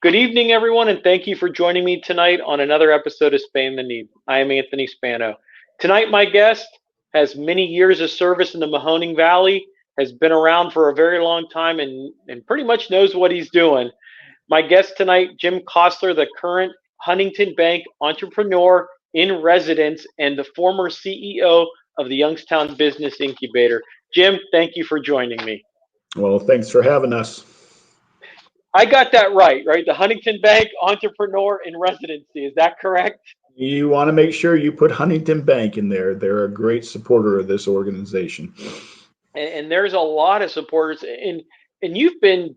Good evening, everyone, and thank you for joining me tonight on another episode of Spain the Need. I am Anthony Spano. Tonight, my guest has many years of service in the Mahoning Valley, has been around for a very long time, and pretty much knows what he's doing. My guest tonight, Jim Cossler, the current Huntington Bank Entrepreneur in residence and the former CEO of the Youngstown Business Incubator. Jim, thank you for joining me. Well, thanks for having us. I got that right? The Huntington Bank Entrepreneur in Residency. Is that correct? You want to make sure you put Huntington Bank in there. They're a great supporter of this organization. And there's a lot of supporters. And you've been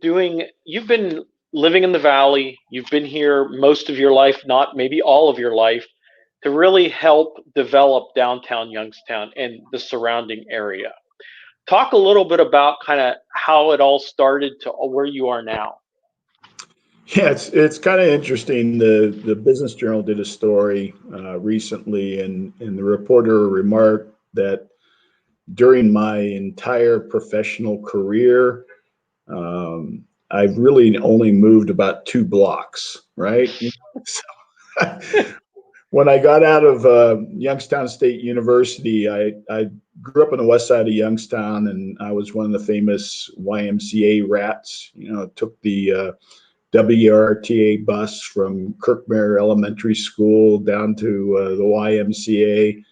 living in the Valley. You've been here most of your life, not maybe all of your life, to really help develop downtown Youngstown and the surrounding area. Talk a little bit about kind of how it all started to where you are now. Yeah, it's kind of interesting. The Business Journal did a story recently, and the reporter remarked that during my entire professional career, I've really only moved about 2 blocks, right? So, when I got out of Youngstown State University, I grew up on the west side of Youngstown, and I was one of the famous YMCA rats. Took the WRTA bus from Kirkmere Elementary School down to the YMCA,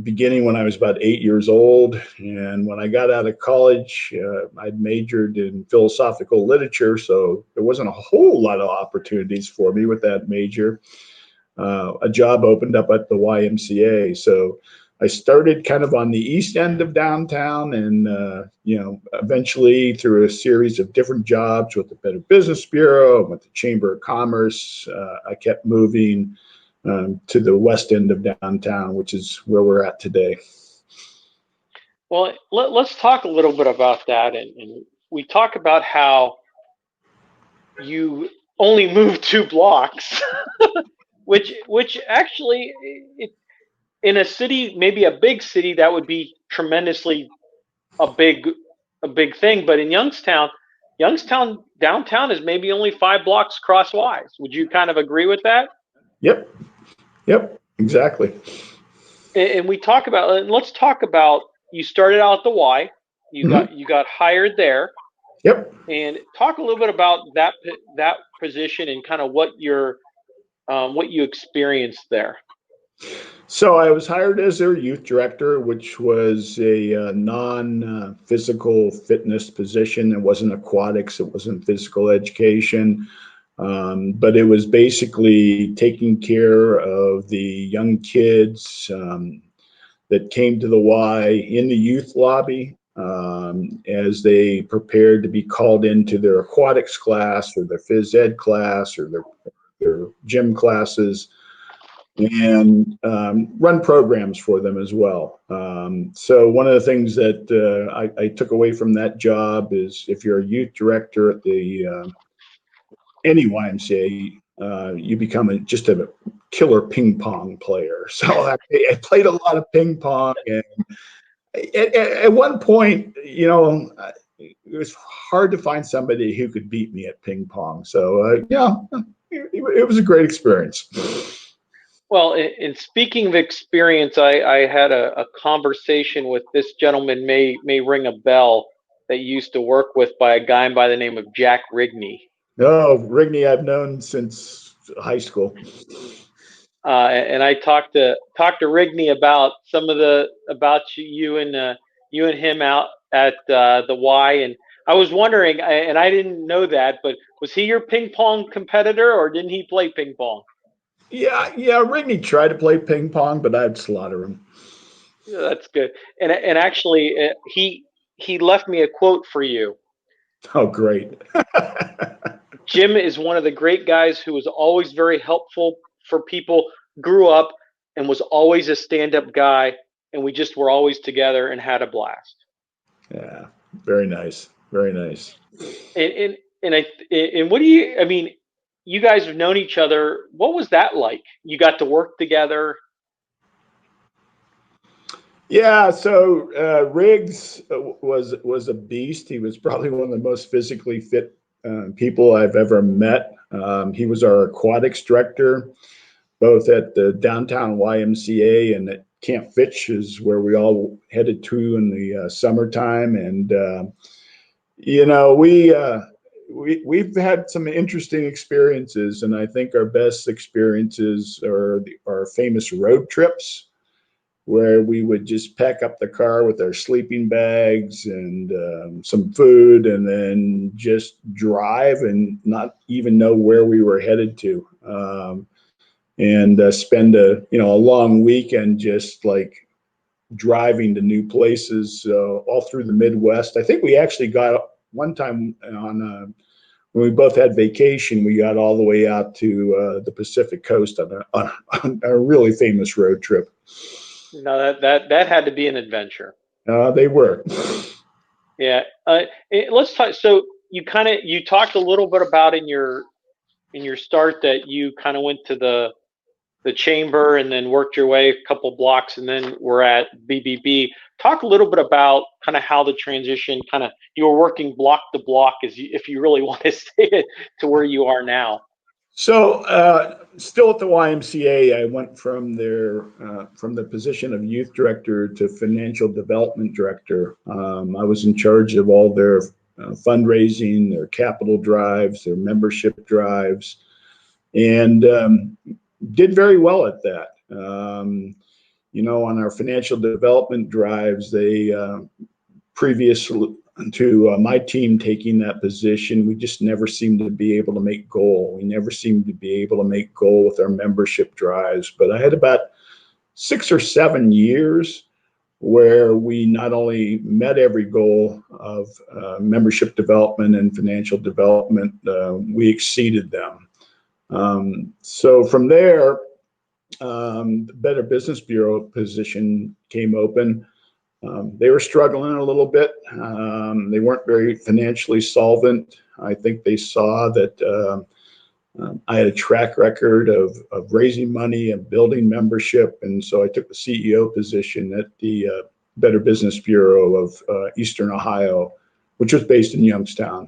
beginning when I was about 8 years old. And when I got out of college, I'd majored in philosophical literature, so there wasn't a whole lot of opportunities for me with that major. A job opened up at the YMCA, so I started kind of on the east end of downtown, and eventually through a series of different jobs with the Better Business Bureau, with the Chamber of Commerce, I kept moving to the west end of downtown, which is where we're at today. Well, let's talk a little bit about that, and we talk about how you only moved 2 blocks, which actually in a city, maybe a big city, that would be tremendously a big thing. But in Youngstown downtown is maybe only 5 blocks crosswise. Would you kind of agree with that? Yep, exactly. And let's talk about, you started out at the Y, you got hired there. Yep. And talk a little bit about that position and kind of what you experienced there. So I was hired as their youth director, which was a non-physical fitness position. It wasn't aquatics, it wasn't physical education, but it was basically taking care of the young kids that came to the Y in the youth lobby as they prepared to be called into their aquatics class or their phys ed class or their gym classes, and run programs for them as well. So one of the things that I took away from that job is, if you're a youth director at any YMCA, you become just a killer ping pong player. So I played a lot of ping pong, and at one point, it was hard to find somebody who could beat me at ping pong. So it was a great experience. Well, in speaking of experience, I had a conversation with this gentleman, may ring a bell, that you used to work with, by a guy by the name of Jack Rigney. Oh, Rigney I've known since high school. And I talked to Rigney about you and him out at the Y, and I was wondering, and I didn't know that, but was he your ping pong competitor, or didn't he play ping pong? Yeah. Rigney tried to play ping pong, but I'd slaughter him. Yeah, that's good. And actually, he left me a quote for you. Oh, great. Jim is one of the great guys who was always very helpful for people, grew up and was always a stand-up guy, and we just were always together and had a blast. Yeah, very nice. Very nice. And what do you, I mean, you guys have known each other. What was that like? You got to work together? Yeah, so Riggs was a beast. He was probably one of the most physically fit people I've ever met. He was our aquatics director, both at the downtown YMCA and at Camp Fitch is where we all headed to in the summertime. And, we've had some interesting experiences, and I think our best experiences are our famous road trips, where we would just pack up the car with our sleeping bags and some food, and then just drive and not even know where we were headed to, and spend a long weekend just like driving to new places all through the Midwest. I think we actually got one time on when we both had vacation, we got all the way out to the Pacific Coast on a really famous road trip. No, that had to be an adventure. They were. Yeah. Let's talk. So you talked a little bit about in your start that you kind of went to the chamber and then worked your way a couple blocks and then we're at BBB. Talk a little bit about kind of how the transition you were working block to block if you really want to say it to where you are now. So still at the YMCA, I went from the position of youth director to financial development director. I was in charge of all their fundraising, their capital drives, their membership drives, and did very well at that. On our financial development drives, they previous to my team taking that position, we just never seemed to be able to make goal. We never seemed to be able to make goal with our membership drives. But I had about 6 or 7 years where we not only met every goal of membership development and financial development, we exceeded them. So from there, the Better Business Bureau position came open. They were struggling a little bit. They weren't very financially solvent. I think they saw that I had a track record of raising money and building membership. And so I took the CEO position at the Better Business Bureau of Eastern Ohio, which was based in Youngstown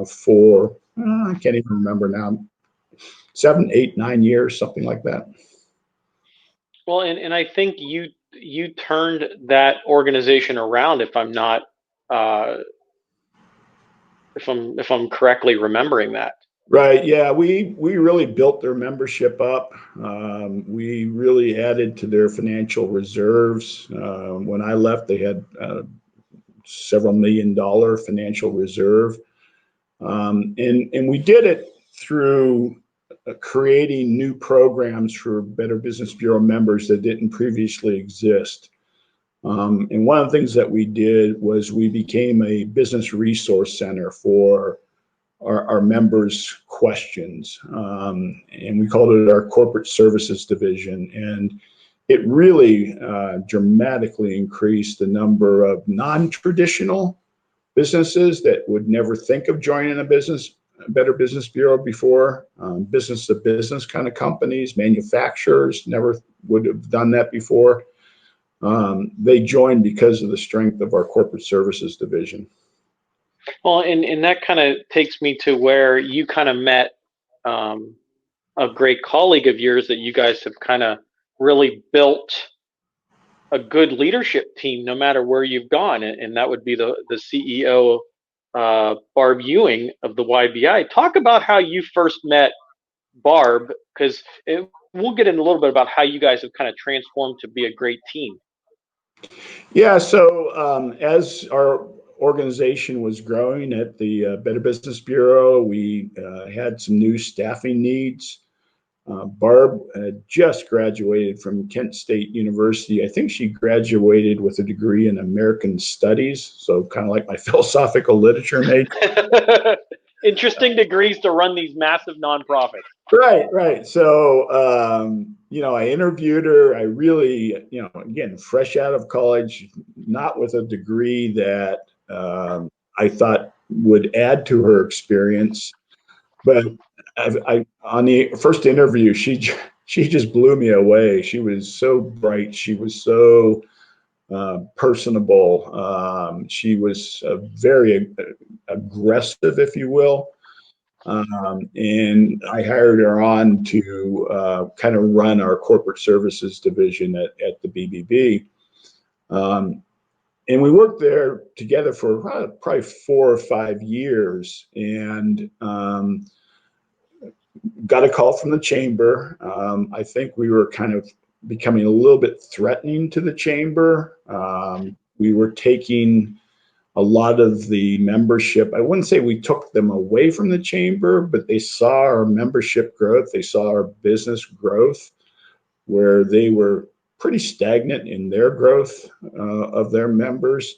for, I can't even remember now, 7, 8, 9 years, something like that. Well, and I think you turned that organization around, if I'm not if I'm correctly remembering that. Right. Yeah, we really built their membership up. We really added to their financial reserves. When I left, they had several $1 million financial reserve, and we did it through creating new programs for Better Business Bureau members that didn't previously exist. And one of the things that we did was we became a business resource center for our members' questions. And we called it our corporate services division. And it really dramatically increased the number of non-traditional businesses that would never think of joining a Better Business Bureau before, business to business kind of companies, manufacturers never would have done that before. They joined because of the strength of our corporate services division. Well, and that kind of takes me to where you kind of met a great colleague of yours that you guys have kind of really built a good leadership team no matter where you've gone, and that would be the CEO, Barb Ewing of the YBI. Talk about how you first met Barb, because we'll get into a little bit about how you guys have kind of transformed to be a great team. Yeah, so as our organization was growing at the Better Business Bureau, we had some new staffing needs. Barb had just graduated from Kent State University. I think she graduated with a degree in American Studies, so kind of like my philosophical literature major. Interesting degrees to run these massive nonprofits. Right. So, I interviewed her. I really, again, fresh out of college, not with a degree that I thought would add to her experience, but on the first interview, she just blew me away. She was so bright. She was so personable. She was very aggressive, if you will. And I hired her on to kind of run our corporate services division at the BBB. And we worked there together for probably 4 or 5 years, and got a call from the chamber. I think we were kind of becoming a little bit threatening to the chamber. We were taking a lot of the membership. I wouldn't say we took them away from the chamber, but they saw our membership growth. They saw our business growth, where they were pretty stagnant in their growth of their members.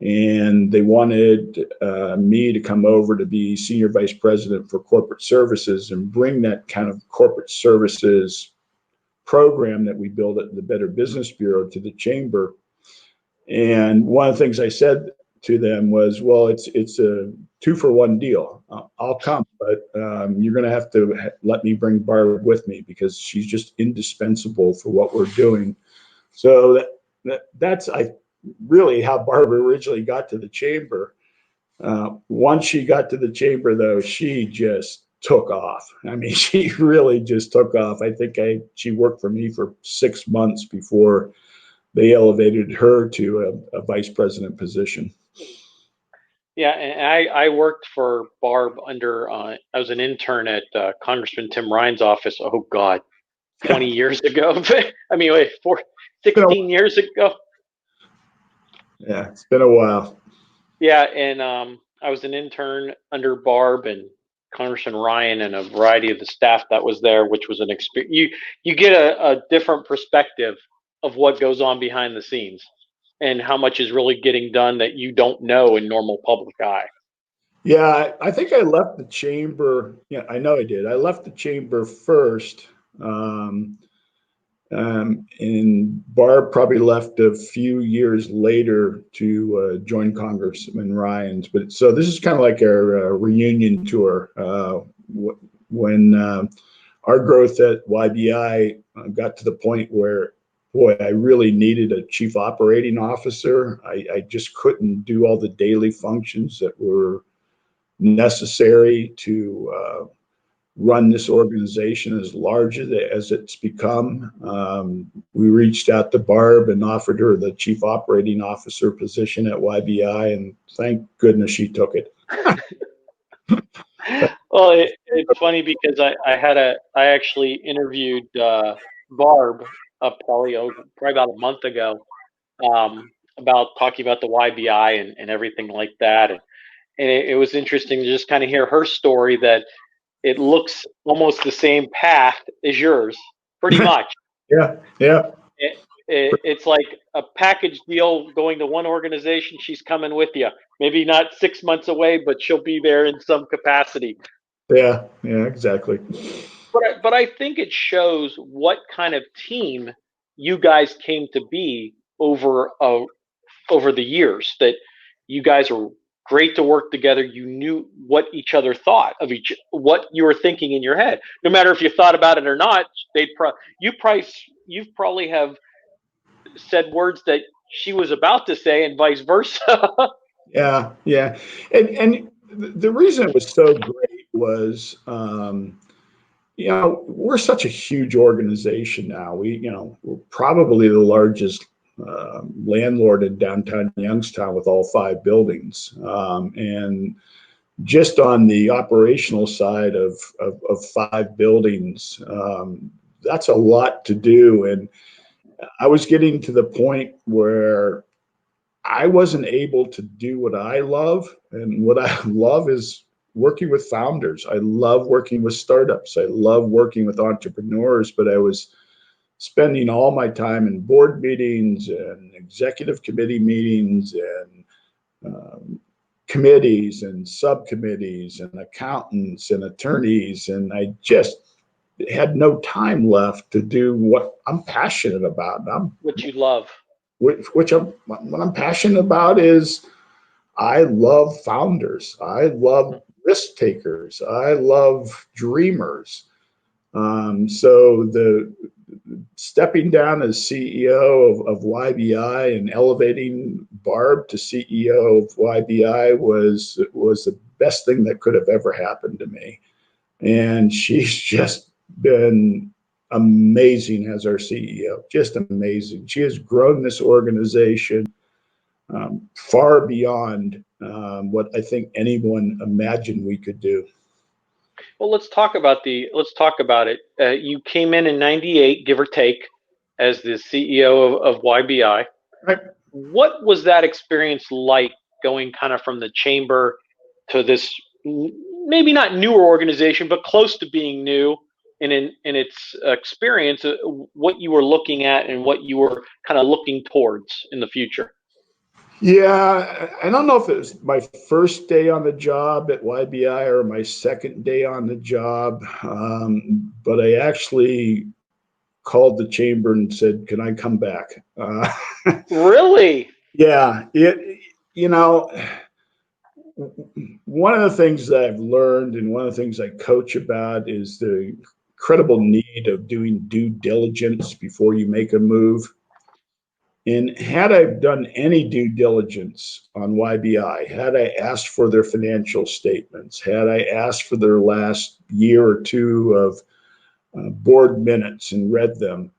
And they wanted me to come over to be senior vice president for corporate services and bring that kind of corporate services program that we built at the Better Business Bureau to the chamber. And one of the things I said to them was, well, it's a 2-for-1 deal. I'll come, but you're going to have to let me bring Barb with me, because she's just indispensable for what we're doing. So that's really how Barbara originally got to the chamber. Once she got to the chamber, though, she just took off. I mean, she really just took off. I think she worked for me for 6 months before they elevated her to a vice president position. Yeah, and I worked for Barb under, I was an intern at Congressman Tim Ryan's office. Oh, God, 20 years ago. I mean, 16 years ago. Yeah, it's been a while. Yeah, and I was an intern under Barb and Congressman Ryan and a variety of the staff that was there, which was an experience. You get a different perspective of what goes on behind the scenes and how much is really getting done that you don't know in normal public eye. Yeah, I think I left the chamber. Yeah, I know I did. I left the chamber first. And Barb probably left a few years later to join Congressman Ryan's. But so this is kind of like our reunion tour. When our growth at YBI got to the point where, boy, I really needed a chief operating officer. I just couldn't do all the daily functions that were necessary to run this organization as large as it's become. We reached out to Barb and offered her the chief operating officer position at YBI, and thank goodness she took it. Well, it's funny because I actually interviewed Barb probably about a month ago about talking about the YBI and everything like that, and it was interesting to just kind of hear her story, that it looks almost the same path as yours, pretty much. Yeah. It's like a package deal going to one organization. She's coming with you. Maybe not 6 months away, but she'll be there in some capacity. Yeah, exactly. But I think it shows what kind of team you guys came to be over the years, that you guys are great to work together. You knew what each other thought of what you were thinking in your head. No matter if you thought about it or not, you probably have said words that she was about to say, and vice versa. Yeah. And the reason it was so great was, we're such a huge organization now. We're probably the largest landlord in downtown Youngstown with all 5 buildings. And just on the operational side of 5 buildings, that's a lot to do. And I was getting to the point where I wasn't able to do what I love. And what I love is working with founders. I love working with startups. I love working with entrepreneurs, but I was spending all my time in board meetings and executive committee meetings and committees and subcommittees and accountants and attorneys. And I just had no time left to do what I'm passionate about. What you love. What I'm passionate about is, I love founders. I love risk takers. I love dreamers. So the stepping down as CEO of YBI and elevating Barb to CEO of YBI was a best thing that could have ever happened to me. And she's just been amazing as our CEO, just amazing. She has grown this organization far beyond what I think anyone imagined we could do. Well, let's talk about it. You came in '98, give or take, as the CEO of YBI. Right. What was that experience like, going kind of from the chamber to this maybe not newer organization, but close to being new in its experience, what you were looking at and what you were kind of looking towards in the future? Yeah, I don't know if it was my first day on the job at YBI or my second day on the job, but I actually called the chamber and said, "Can I come back?" Really? Yeah, one of the things that I've learned and one of the things I coach about is the incredible need of doing due diligence before you make a move. And had I done any due diligence on YBI, had I asked for their financial statements, had I asked for their last year or two of board minutes and read them,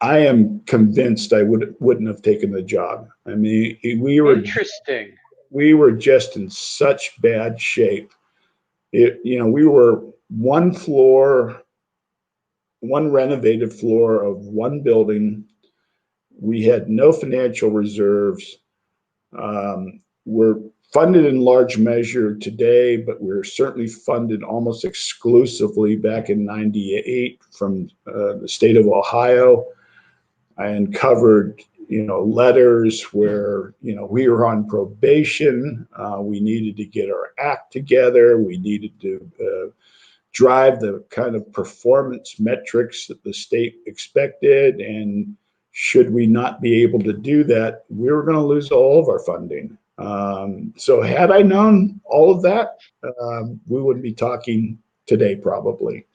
I am convinced I wouldn't have taken the job. I mean, Interesting. we were just in such bad shape. We were one floor, one renovated floor of one building. We had no financial reserves. We're funded in large measure today, but we're certainly funded almost exclusively back in '98 from the state of Ohio. I uncovered, letters where, we were on probation. We needed to get our act together. We needed to drive the kind of performance metrics that the state expected. And should we not be able to do that, we were going to lose all of our funding. So had I known all of that, we wouldn't be talking today, probably.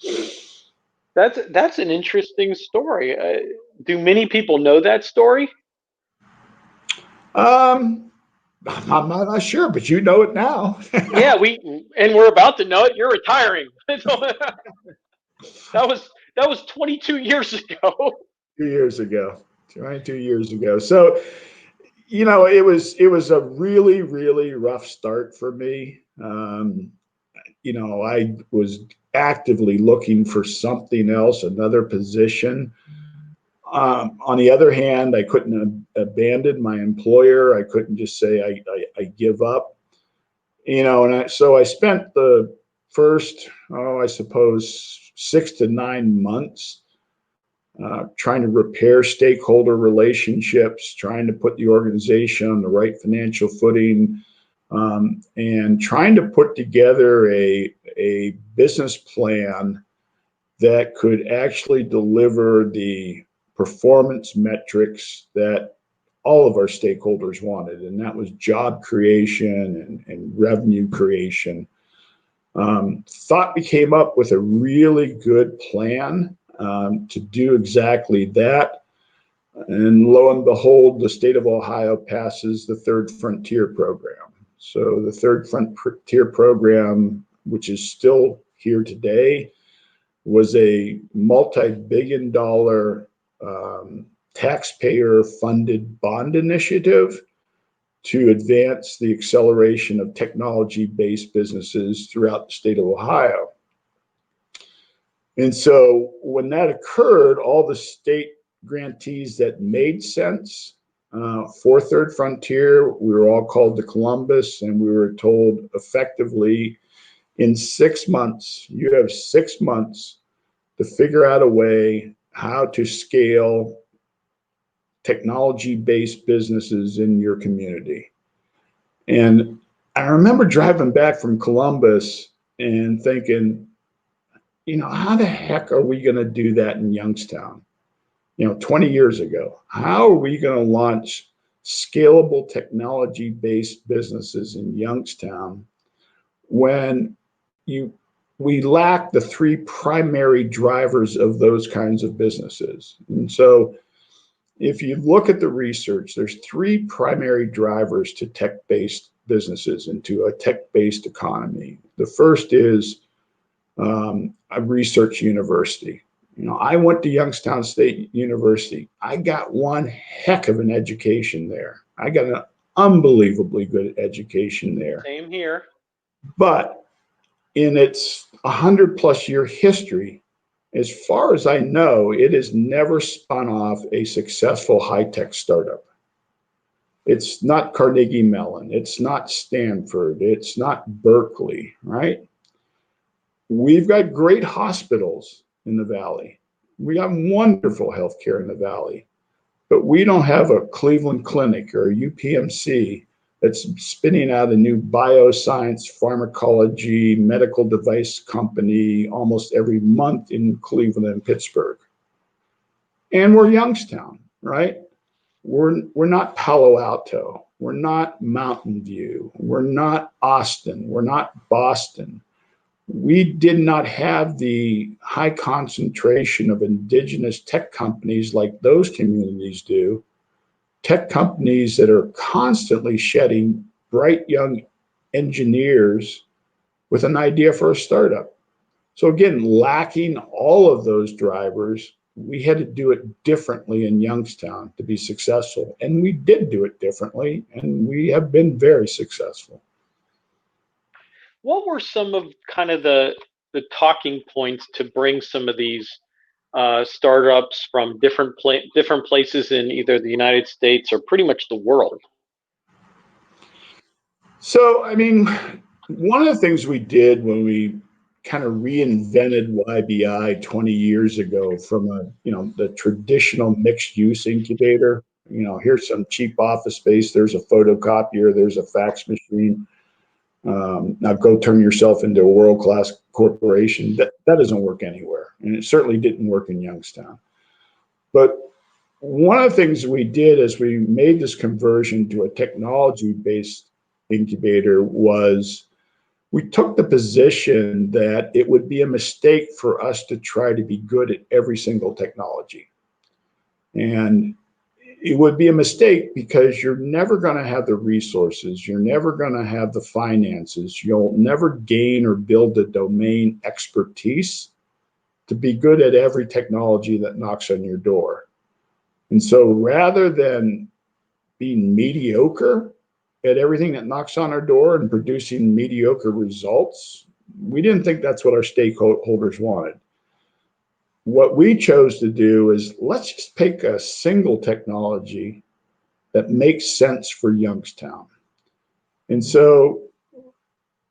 That's an interesting story. Do many people know that story? I'm not sure, but you know it now. Yeah, we're about to know it. You're retiring. that was 22 years ago. 2 years ago, 22 years ago. So, it was a really, really rough start for me. I was actively looking for something else, another position. On the other hand, I couldn't abandon my employer. I couldn't just say I give up, so I spent the first, I suppose, 6 to 9 months trying to repair stakeholder relationships, trying to put the organization on the right financial footing, and trying to put together a business plan that could actually deliver the performance metrics that all of our stakeholders wanted, and that was job creation and revenue creation. Thought we came up with a really good plan to do exactly that. And lo and behold, the state of Ohio passes the Third Frontier program. So the Third Frontier program, which is still here today, was a multi-billion-dollar taxpayer-funded bond initiative to advance the acceleration of technology-based businesses throughout the state of Ohio. And so when that occurred, all the state grantees that made sense for Third Frontier, we were all called to Columbus, and we were told effectively, in 6 months, you have 6 months to figure out a way how to scale technology-based businesses in your community. And I remember driving back from Columbus and thinking, how the heck are we going to do that in Youngstown? 20 years ago, how are we going to launch scalable technology-based businesses in Youngstown when we lack the 3 primary drivers of those kinds of businesses? And so if you look at the research, there's 3 primary drivers to tech-based businesses into a tech-based economy. The first is a research university. I went to Youngstown State University. I got one heck of an education there. I got an unbelievably good education there. Same here. But in its 100+ year history, as far as I know, it has never spun off a successful high-tech startup. It's not Carnegie Mellon. It's not Stanford. It's not Berkeley, right? We've got great hospitals in the Valley. We got wonderful healthcare in the Valley, but we don't have a Cleveland Clinic or a UPMC that's spinning out a new bioscience, pharmacology, medical device company almost every month in Cleveland and Pittsburgh. And we're Youngstown, right? We're not Palo Alto. We're not Mountain View. We're not Austin. We're not Boston. We did not have the high concentration of indigenous tech companies like those communities do. Tech companies that are constantly shedding bright young engineers with an idea for a startup. So again, lacking all of those drivers, we had to do it differently in Youngstown to be successful. And we did do it differently, and we have been very successful. What were some of kind of the talking points to bring some of these startups from different places in either the United States or pretty much the world? So, I mean, one of the things we did when we kind of reinvented YBI 20 years ago from the traditional mixed use incubator, here's some cheap office space, there's a photocopier, there's a fax machine. Now go turn yourself into a world-class corporation. That doesn't work anywhere. And it certainly didn't work in Youngstown. But one of the things we did as we made this conversion to a technology-based incubator was we took the position that it would be a mistake for us to try to be good at every single technology. And it would be a mistake because you're never going to have the resources. You're never going to have the finances. You'll never gain or build the domain expertise to be good at every technology that knocks on your door. And so rather than being mediocre at everything that knocks on our door and producing mediocre results, we didn't think that's what our stakeholders wanted. What we chose to do is let's just pick a single technology that makes sense for Youngstown. And so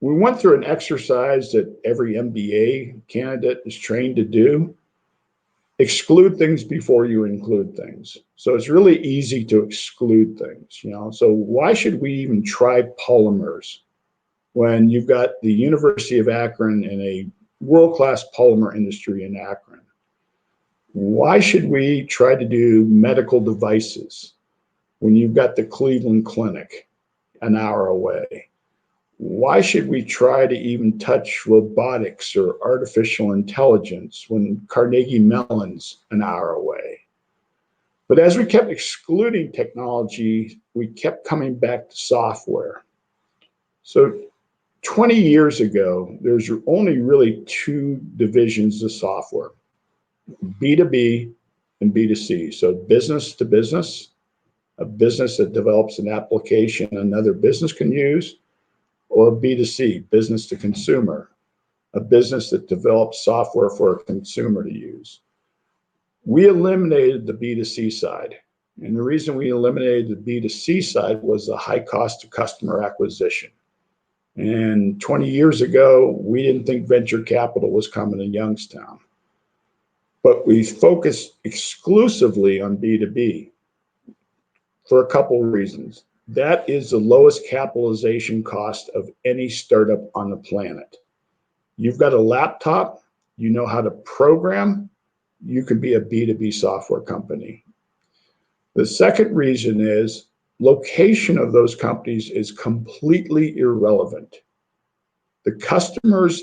we went through an exercise that every MBA candidate is trained to do. Exclude things before you include things. So it's really easy to exclude things, So why should we even try polymers when you've got the University of Akron and a world-class polymer industry in Akron? Why should we try to do medical devices when you've got the Cleveland Clinic an hour away? Why should we try to even touch robotics or artificial intelligence when Carnegie Mellon's an hour away? But as we kept excluding technology, we kept coming back to software. So 20 years ago, there's only really two divisions of software: B2B and B2C. So business to business, a business that develops an application another business can use, or B2C, business to consumer, a business that develops software for a consumer to use. We eliminated the B2C side. And the reason we eliminated the B2C side was the high cost of customer acquisition. And 20 years ago, we didn't think venture capital was coming to Youngstown. But we focused exclusively on B2B for a couple of reasons. That is the lowest capitalization cost of any startup on the planet. You've got a laptop, you know how to program, you could be a B2B software company. The second reason is location of those companies is completely irrelevant. The customer's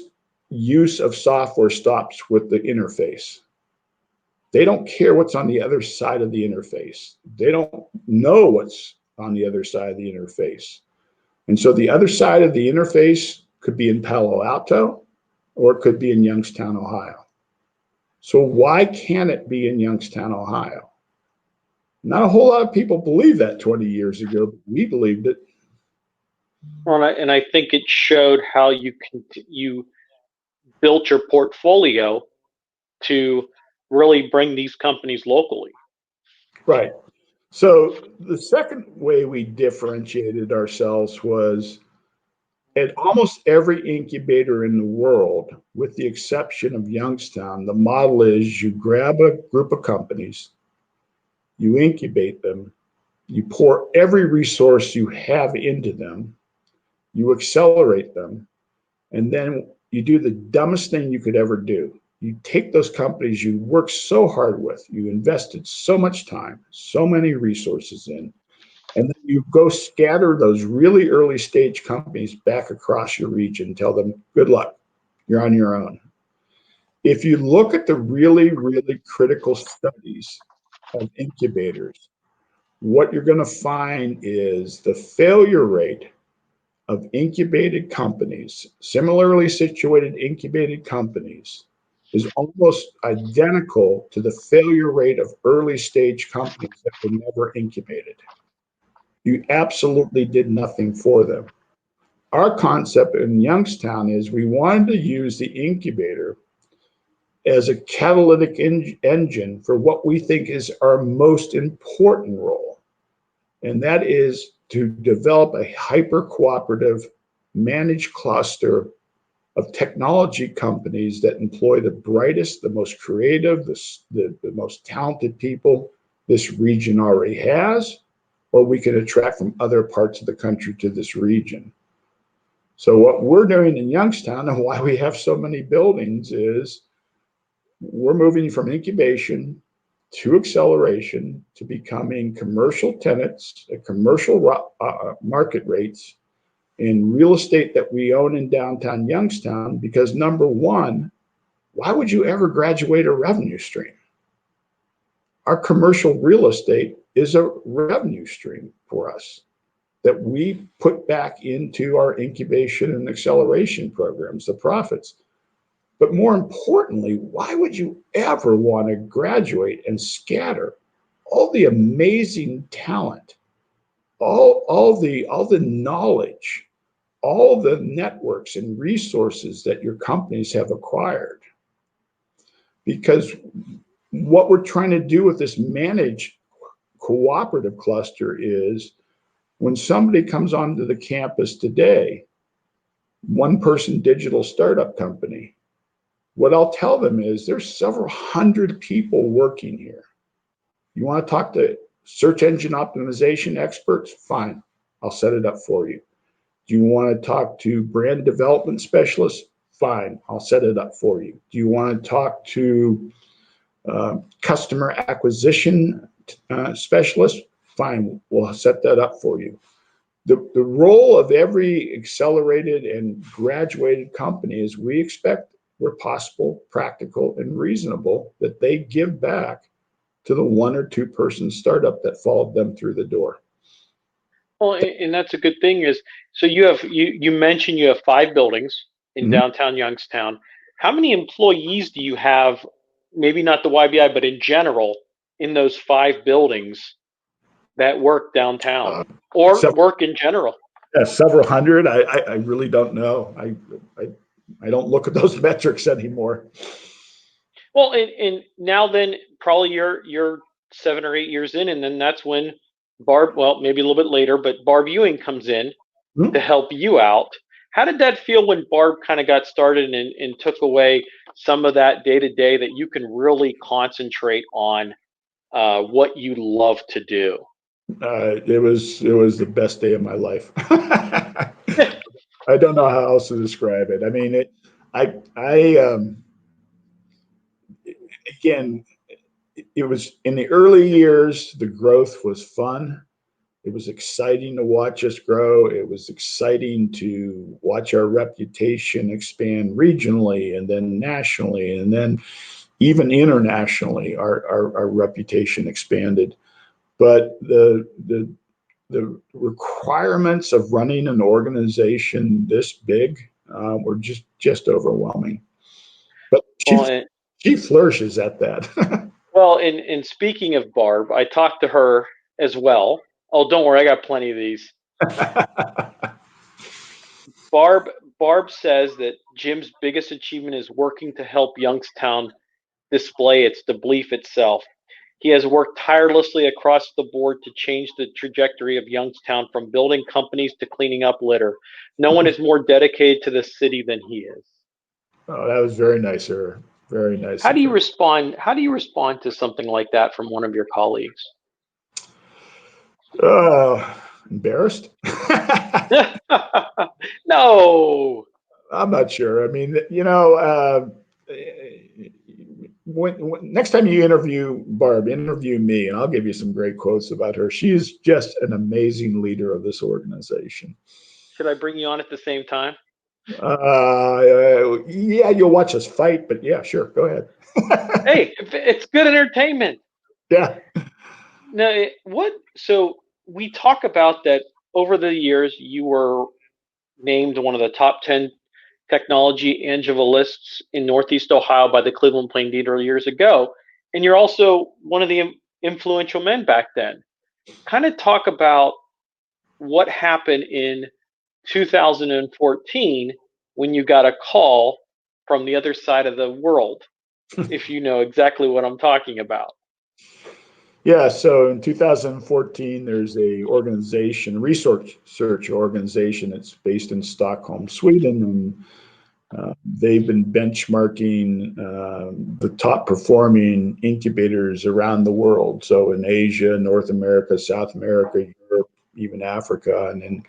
use of software stops with the interface. They don't care what's on the other side of the interface. They don't know what's on the other side of the interface. And so the other side of the interface could be in Palo Alto, or it could be in Youngstown, Ohio. So why can't it be in Youngstown, Ohio? Not a whole lot of people believed that 20 years ago, but we believed it. Well, and I think it showed how you built your portfolio to really bring these companies locally. Right. So the second way we differentiated ourselves was at almost every incubator in the world, with the exception of Youngstown, the model is you grab a group of companies, you incubate them, you pour every resource you have into them, you accelerate them, and then you do the dumbest thing you could ever do. You take those companies you worked so hard with, you invested so much time, so many resources in, and then you go scatter those really early stage companies back across your region, tell them, good luck, you're on your own. If you look at the really, really critical studies of incubators, what you're going to find is the failure rate of incubated companies, similarly situated incubated companies, is almost identical to the failure rate of early stage companies that were never incubated. You absolutely did nothing for them. Our concept in Youngstown is we wanted to use the incubator as a catalytic engine for what we think is our most important role, and that is to develop a hyper cooperative managed cluster of technology companies that employ the brightest, the most creative, the most talented people this region already has, or we can attract from other parts of the country to this region. So what we're doing in Youngstown and why we have so many buildings is we're moving from incubation to acceleration to becoming commercial tenants at commercial market rates in real estate that we own in downtown Youngstown, because number one, why would you ever graduate a revenue stream? Our commercial real estate is a revenue stream for us that we put back into our incubation and acceleration programs, the profits. But more importantly, why would you ever want to graduate and scatter all the amazing talent, all the knowledge, all the networks and resources that your companies have acquired? Because what we're trying to do with this managed cooperative cluster is when somebody comes onto the campus today, one person digital startup company, what I'll tell them is there's several hundred people working here. You want to talk to search engine optimization experts? Fine, I'll set it up for you. Do you want to talk to brand development specialists? Fine, I'll set it up for you. Do you want to talk to customer acquisition specialists? Fine, we'll set that up for you. The role of every accelerated and graduated company is we expect, where possible, practical, and reasonable, that they give back to the one or two person startup that followed them through the door. Well, and that's a good thing is, so you mentioned you have 5 buildings in downtown Youngstown. How many employees do you have, maybe not the YBI, but in general, in those 5 buildings that work downtown or work in general? Yeah, several hundred. I really don't know. I don't look at those metrics anymore. Well, and now then probably you're 7 or 8 years in, and then that's when Barb, well, maybe a little bit later, but Barb Ewing comes in to help you out. How did that feel when Barb kind of got started and took away some of that day to day that you can really concentrate on what you love to do? It was the best day of my life. I don't know how else to describe it. I mean, again, it was in the early years, the growth was fun. It was exciting to watch us grow. It was exciting to watch our reputation expand regionally and then nationally, and then even internationally, our reputation expanded. But the the requirements of running an organization this big were just overwhelming. But Well, she flourishes at that. well, in speaking of Barb, I talked to her as well. Oh, don't worry, I got plenty of these. Barb Barb says that Jim's biggest achievement is working to help Youngstown display its belief itself. He has worked tirelessly across the board to change the trajectory of Youngstown from building companies to cleaning up litter. No one is more dedicated to the city than he is. Oh, that was very nice of her. Very nice How of do you her. respond? How do you respond to something like that from one of your colleagues? Embarrassed? No. I'm not sure. I mean, when next time you interview Barb, interview me, and I'll give you some great quotes about her. She's just an amazing leader of this organization. Should I bring you on at the same time? Yeah, you'll watch us fight, but yeah, sure, go ahead. Hey, it's good entertainment. Yeah. Now, what? So we talk about that over the years. You were named one of the top 10 technology evangelists in Northeast Ohio by the Cleveland Plain Dealer years ago, and you're also one of the influential men back then. Kind of talk about what happened in 2014 when you got a call from the other side of the world, if you know exactly what I'm talking about. Yeah, so in 2014, there's a research organization that's based in Stockholm, Sweden, and they've been benchmarking the top performing incubators around the world. So in Asia, North America, South America, Europe, even Africa. And in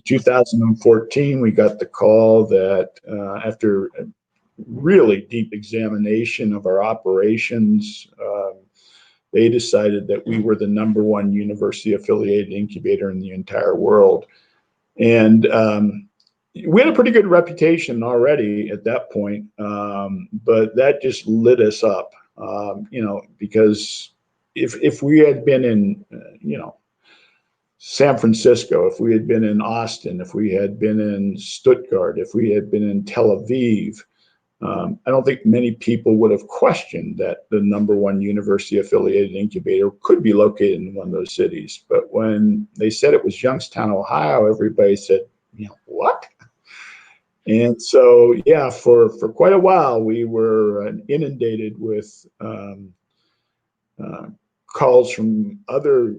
2014, we got the call that after a really deep examination of our operations, they decided that we were the #1 university affiliated incubator in the entire world. And we had a pretty good reputation already at that point, but that just lit us up, because if we had been in, San Francisco, if we had been in Austin, if we had been in Stuttgart, if we had been in Tel Aviv, I don't think many people would have questioned that the #1 university affiliated incubator could be located in one of those cities. But when they said it was Youngstown, Ohio, everybody said, what? And so, yeah, for quite a while, we were inundated with calls from other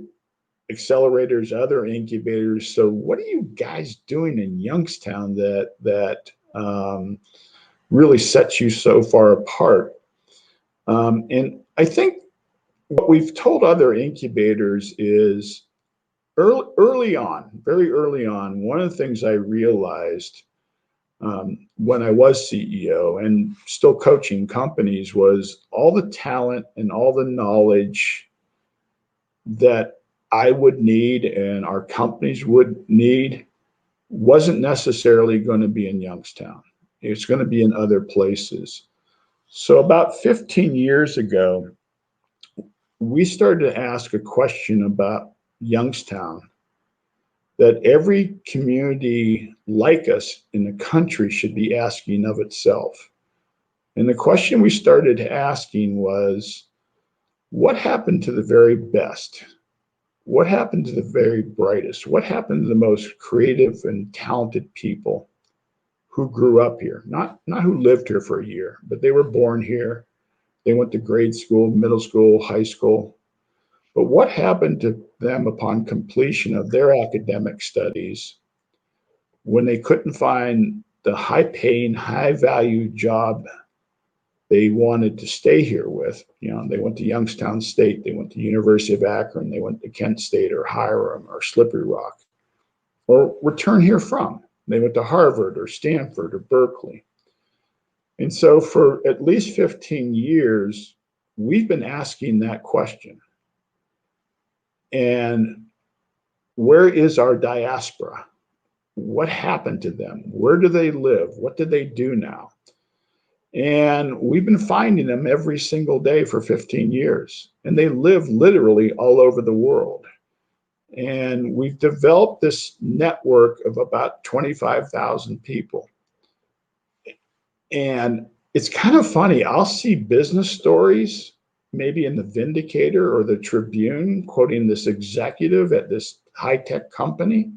accelerators, other incubators. So what are you guys doing in Youngstown that really sets you so far apart? And I think what we've told other incubators is very early on, one of the things I realized when I was CEO and still coaching companies was all the talent and all the knowledge that I would need and our companies would need wasn't necessarily going to be in Youngstown. It's going to be in other places. So about 15 years ago, we started to ask a question about Youngstown that every community like us in the country should be asking of itself. And the question we started asking was, what happened to the very best? What happened to the very brightest? What happened to the most creative and talented people who grew up here? Not who lived here for a year, but they were born here. They went to grade school, middle school, high school. But what happened to them upon completion of their academic studies when they couldn't find the high-paying, high-value job they wanted to stay here with? They went to Youngstown State, they went to University of Akron, they went to Kent State or Hiram or Slippery Rock, or return here from. They went to Harvard or Stanford or Berkeley. And so for at least 15 years, we've been asking that question. And where is our diaspora? What happened to them? Where do they live? What do they do now? And we've been finding them every single day for 15 years. And they live literally all over the world. And we've developed this network of about 25,000 people. And it's kind of funny. I'll see business stories, maybe in the Vindicator or the Tribune, quoting this executive at this high-tech company.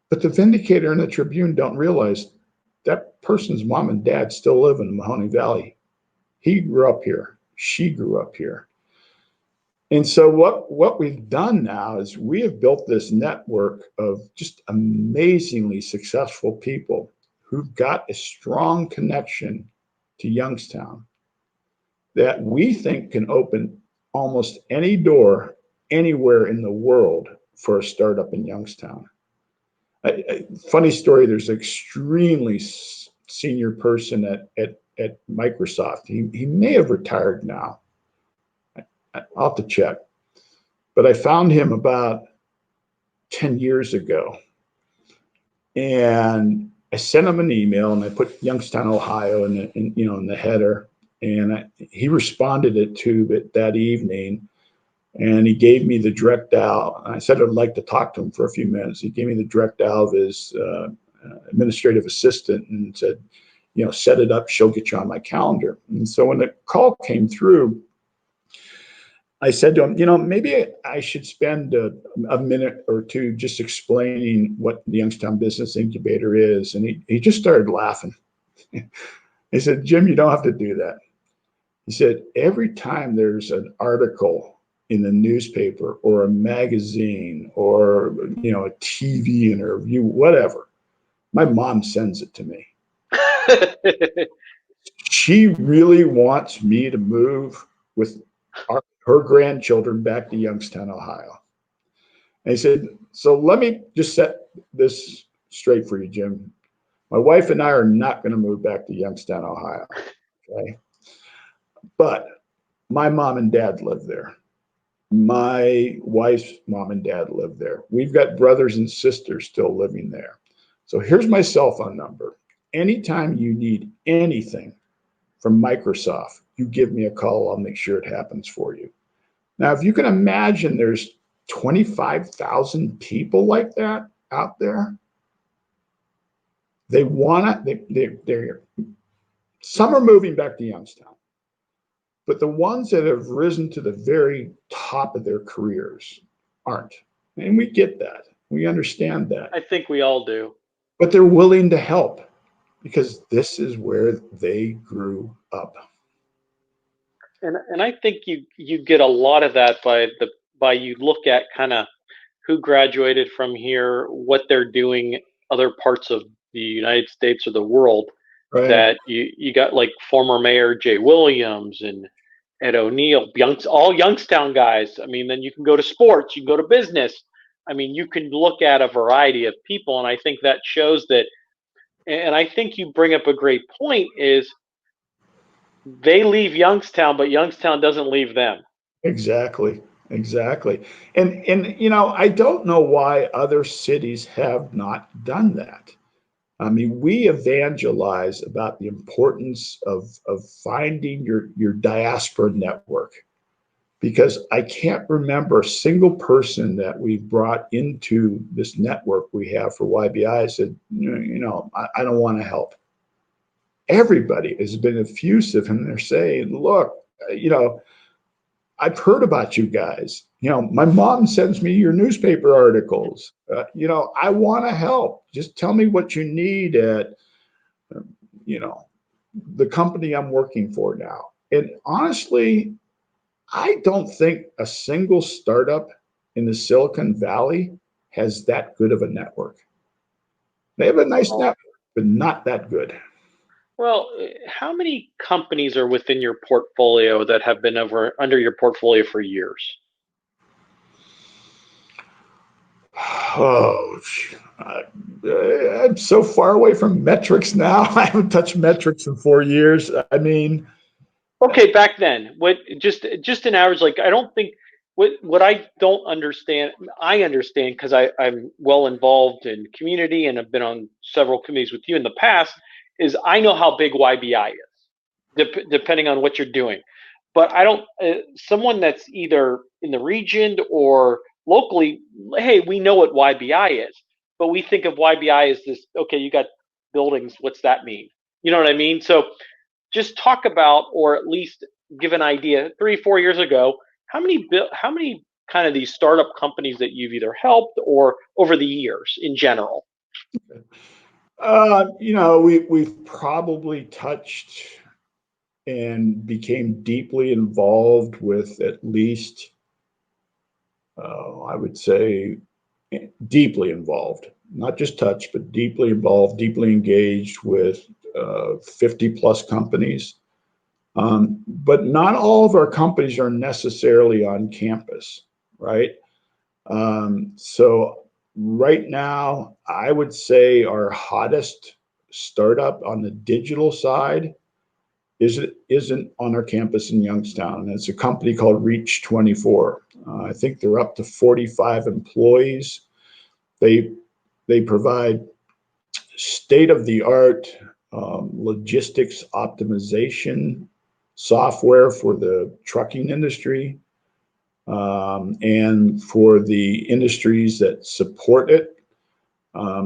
But the Vindicator and the Tribune don't realize that person's mom and dad still live in the Mahoning Valley. He grew up here. She grew up here. And so what we've done now is we have built this network of just amazingly successful people who've got a strong connection to Youngstown that we think can open almost any door anywhere in the world for a startup in Youngstown. Funny story, there's an extremely senior person at Microsoft. He may have retired now. I'll have to check. But I found him about 10 years ago. And I sent him an email and I put Youngstown, Ohio in the header. And he responded to it that evening. And he gave me the direct dial. I said I'd like to talk to him for a few minutes. He gave me the direct dial of his administrative assistant and said, set it up. She'll get you on my calendar. And so when the call came through, I said to him, maybe I should spend a minute or two just explaining what the Youngstown Business Incubator is. And he just started laughing. He said, Jim, you don't have to do that. He said, every time there's an article in the newspaper or a magazine or, a TV interview, whatever, my mom sends it to me. She really wants me to move with her grandchildren back to Youngstown, Ohio. And he said, so let me just set this straight for you, Jim. My wife and I are not going to move back to Youngstown, Ohio. Okay. But my mom and dad live there. My wife's mom and dad live there. We've got brothers and sisters still living there. So here's my cell phone number. Anytime you need anything from Microsoft, you give me a call. I'll make sure it happens for you. Now, if you can imagine, there's 25,000 people like that out there. They want to, they're some are moving back to Youngstown, but the ones that have risen to the very top of their careers aren't. And we get that. We understand that. I think we all do. But they're willing to help because this is where they grew up. And I think you get a lot of that by you look at kind of who graduated from here, what they're doing other parts of the United States or the world. Right. That you got like former Mayor Jay Williams and Ed O'Neill, all Youngstown guys. I mean, then you can go to sports, you can go to business. I mean, you can look at a variety of people, and I think that shows that. And I think you bring up a great point is they leave Youngstown, but Youngstown doesn't leave them. Exactly. And I don't know why other cities have not done that. I mean, we evangelize about the importance of finding your diaspora network, because I can't remember a single person that we've brought into this network we have for YBI said, I don't want to help. Everybody has been effusive, and they're saying, look, I've heard about you guys. My mom sends me your newspaper articles. I want to help. Just tell me what you need at, the company I'm working for now. And honestly, I don't think a single startup in the Silicon Valley has that good of a network. They have a nice network, but not that good. Well, how many companies are within your portfolio that have been under your portfolio for years? Oh, I'm so far away from metrics now. I haven't touched metrics in 4 years. I mean, okay, back then, what just an average? Like, I don't think what I don't understand. I understand because I'm well involved in community and I've been on several committees with you in the past. Is I know how big YBI is, depending on what you're doing. But I don't, someone that's either in the region or locally, hey, we know what YBI is, but we think of YBI as this, okay, you got buildings, what's that mean? You know what I mean? So just talk about, or at least give an idea, 3 4 years ago, how many kind of these startup companies that you've either helped or over the years in general? We've probably touched and became deeply involved with at least, I would say, deeply involved, not just touched, but deeply involved, deeply engaged with 50 plus companies. But not all of our companies are necessarily on campus, right? So right now, I would say our hottest startup on the digital side isn't on our campus in Youngstown. It's a company called Reach 24. I think they're up to 45 employees. They provide state-of-the-art logistics optimization software for the trucking industry, and for the industries that support it.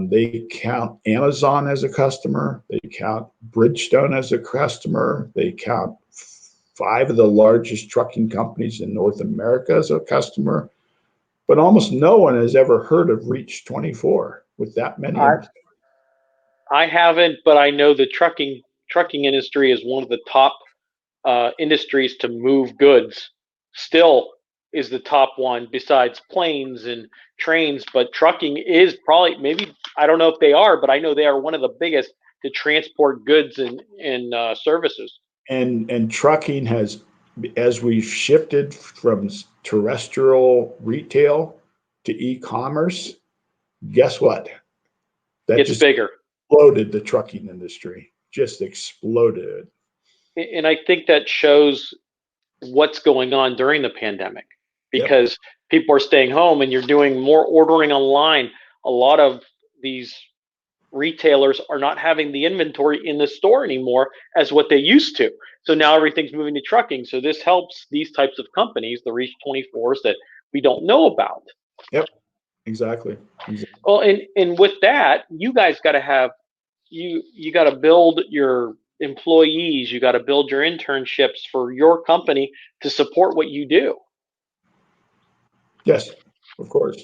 They count Amazon as a customer. They count Bridgestone as a customer. They count 5 of the largest trucking companies in North America as a customer. But almost no one has ever heard of Reach 24 with that many. I haven't, but I know the trucking industry is one of the top industries to move goods. Still is the top one besides planes and trains, but trucking is probably, maybe, I don't know if they are, but I know they are one of the biggest to transport goods and services. And trucking has, as we've shifted from terrestrial retail to e-commerce, guess what? That It's just bigger. exploded the trucking industry, just exploded. And I think that shows what's going on during the pandemic, Yep. because people are staying home and you're doing more ordering online. A lot of these retailers are not having the inventory in the store anymore as what they used to. So now everything's moving to trucking. So this helps these types of companies, the Reach 24s that we don't know about. Yep. Exactly. Well, and with that, you guys got to have, you got to build your employees, you got to build your internships for your company to support what you do. Yes, of course.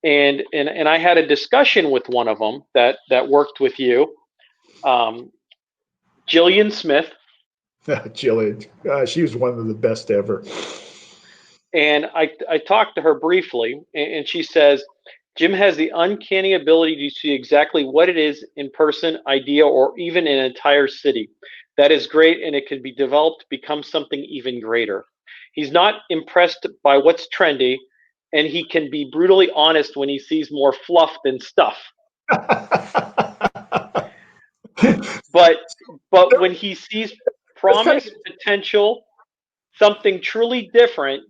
And I had a discussion with one of them that worked with you, Jillian Smith. Jillian, she was one of the best ever. And I talked to her briefly, and she says, Jim has the uncanny ability to see exactly what it is in person, idea, or even an entire city. That is great, and it can be developed to become something even greater. He's not impressed by what's trendy, and he can be brutally honest when he sees more fluff than stuff. But when he sees promise, potential, something truly different,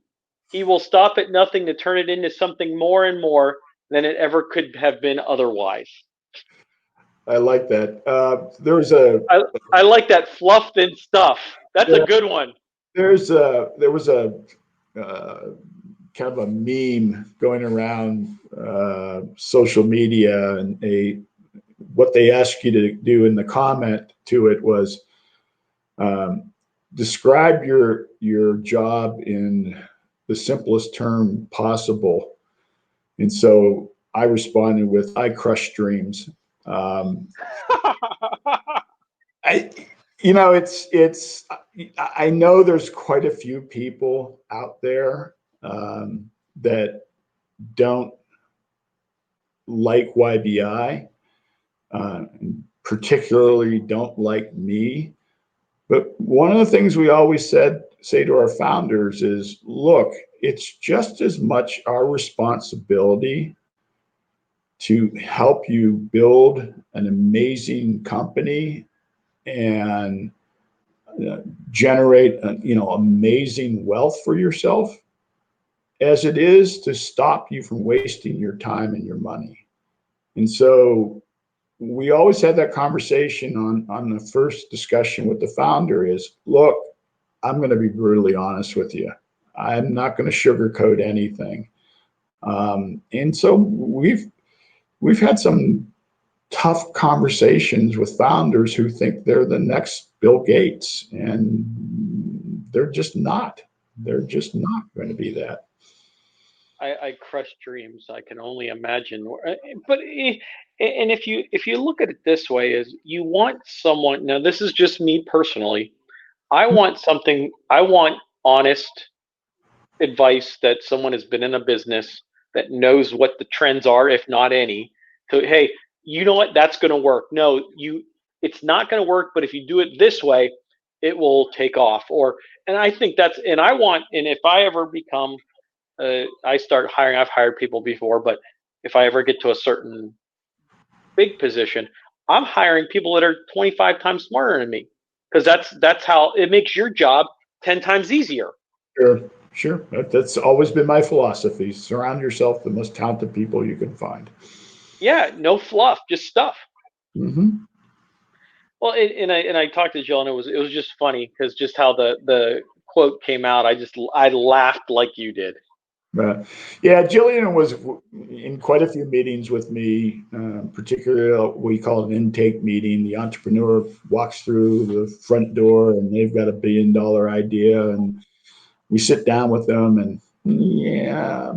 he will stop at nothing to turn it into something more and more than it ever could have been otherwise. I like that. I like that fluff than stuff. That's a good one. There was a kind of a meme going around social media, and what they asked you to do in the comment to it was describe your job in the simplest term possible. And so I responded with, I crush dreams. I know there's quite a few people out there that don't like YBI, particularly don't like me. But one of the things we always say to our founders is, look, it's just as much our responsibility to help you build an amazing company and generate amazing wealth for yourself as it is to stop you from wasting your time and your money. And so we always had that conversation on the first discussion with the founder is, look, I'm going to be brutally honest with you. I'm not going to sugarcoat anything. And so we've had some tough conversations with founders who think they're the next Bill Gates, and they're just not. They're just not going to be that. I crush dreams. I can only imagine. But and if you look at it this way, is you want someone. Now, this is just me personally. I want something. I want honest advice that someone has been in a business that knows what the trends are, if not any. So, hey, you know what? That's going to work. No, it's not going to work. But if you do it this way, it will take off. And I think and if I ever become I start hiring. I've hired people before, but if I ever get to a certain big position, I'm hiring people that are 25 times smarter than me, because that's how it makes your job 10 times easier. Sure, sure. That's always been my philosophy. Surround yourself with the most talented people you can find. Yeah, no fluff, just stuff. Mm-hmm. Well, and I talked to Jill, and it was just funny because just how the quote came out, I laughed like you did. Yeah, Jillian was in quite a few meetings with me, particularly what we call an intake meeting. The entrepreneur walks through the front door and they've got $1 billion idea, and we sit down with them and, yeah,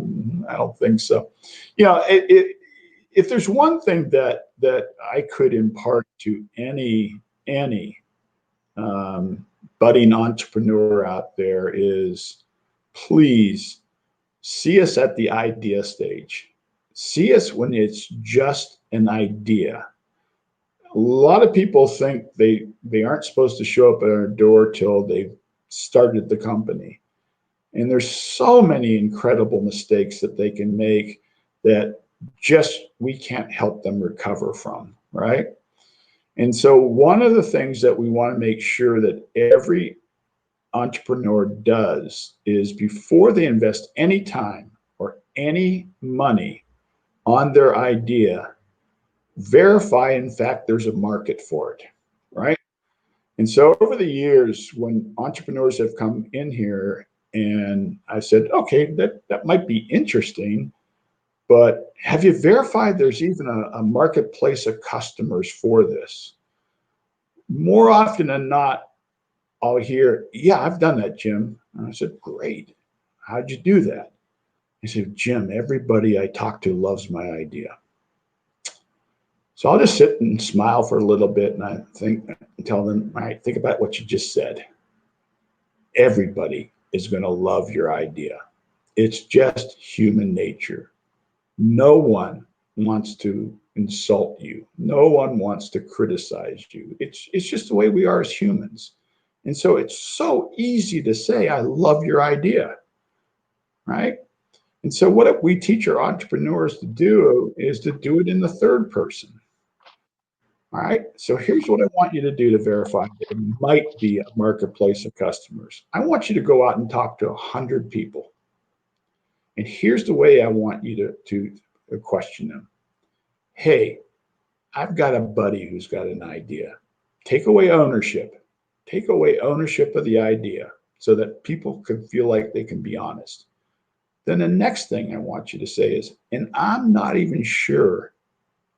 I don't think so. You know, if there's one thing that I could impart to any budding entrepreneur out there is, please see us at the idea stage. See us when it's just an idea. A lot of people think they aren't supposed to show up at our door till they've started the company. And there's so many incredible mistakes that they can make that just we can't help them recover from, right? And so one of the things that we want to make sure that every entrepreneur does is, before they invest any time or any money on their idea, verify in fact there's a market for it, right? And so over the years, when entrepreneurs have come in here and I said, okay, that might be interesting, but have you verified there's even a marketplace of customers for this? More often than not, I'll hear, yeah, I've done that, Jim. And I said, great. How'd you do that? He said, Jim, everybody I talk to loves my idea. So I'll just sit and smile for a little bit and I tell them, all right, think about what you just said. Everybody is going to love your idea. It's just human nature. No one wants to insult you. No one wants to criticize you. It's just the way we are as humans. And so it's so easy to say, I love your idea, right? And so what we teach our entrepreneurs to do is to do it in the third person. All right. So here's what I want you to do to verify there might be a marketplace of customers. I want you to go out and talk to 100 people. And here's the way I want you to question them. Hey, I've got a buddy who's got an idea. Take away ownership. Take away ownership of the idea so that people can feel like they can be honest. Then the next thing I want you to say is, and I'm not even sure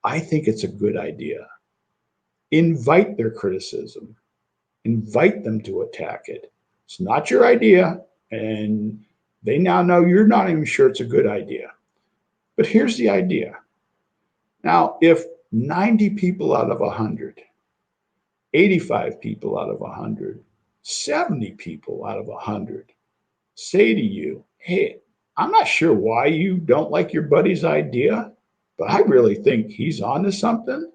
I think it's a good idea. Invite their criticism. Invite them to attack it. It's not your idea, and they now know you're not even sure it's a good idea. But here's the idea. Now, if 90 people out of 100, 85 people out of 100, 70 people out of 100 say to you, hey, I'm not sure why you don't like your buddy's idea, but I really think he's onto something.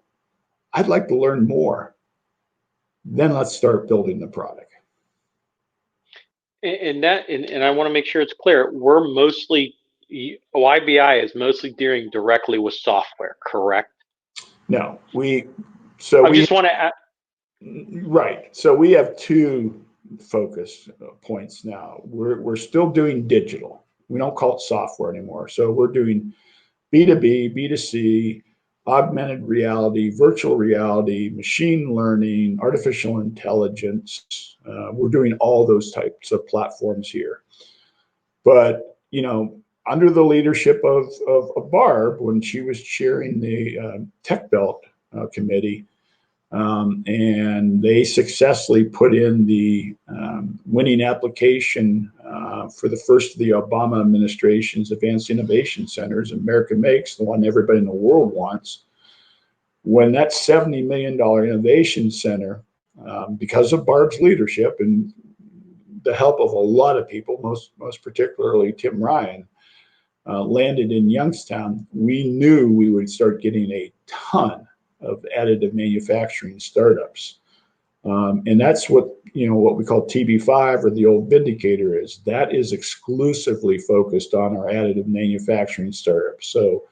I'd like to learn more. Then let's start building the product. And I want to make sure it's clear. We're mostly, YBI is mostly dealing directly with software, correct? No, we want to add. Right. So we have two focus points now. We're still doing digital. We don't call it software anymore. So we're doing B2B, B2C, augmented reality, virtual reality, machine learning, artificial intelligence. We're doing all those types of platforms here. But, under the leadership of Barb, when she was chairing the Tech Belt Committee, and they successfully put in the winning application for the first of the Obama administration's advanced innovation centers, America Makes, the one everybody in the world wants. When that $70 million innovation center, because of Barb's leadership and the help of a lot of people, most particularly Tim Ryan, landed in Youngstown, we knew we would start getting a ton of additive manufacturing startups. And that's what we call TB5, or the old Vindicator, is. That is exclusively focused on our additive manufacturing startups. So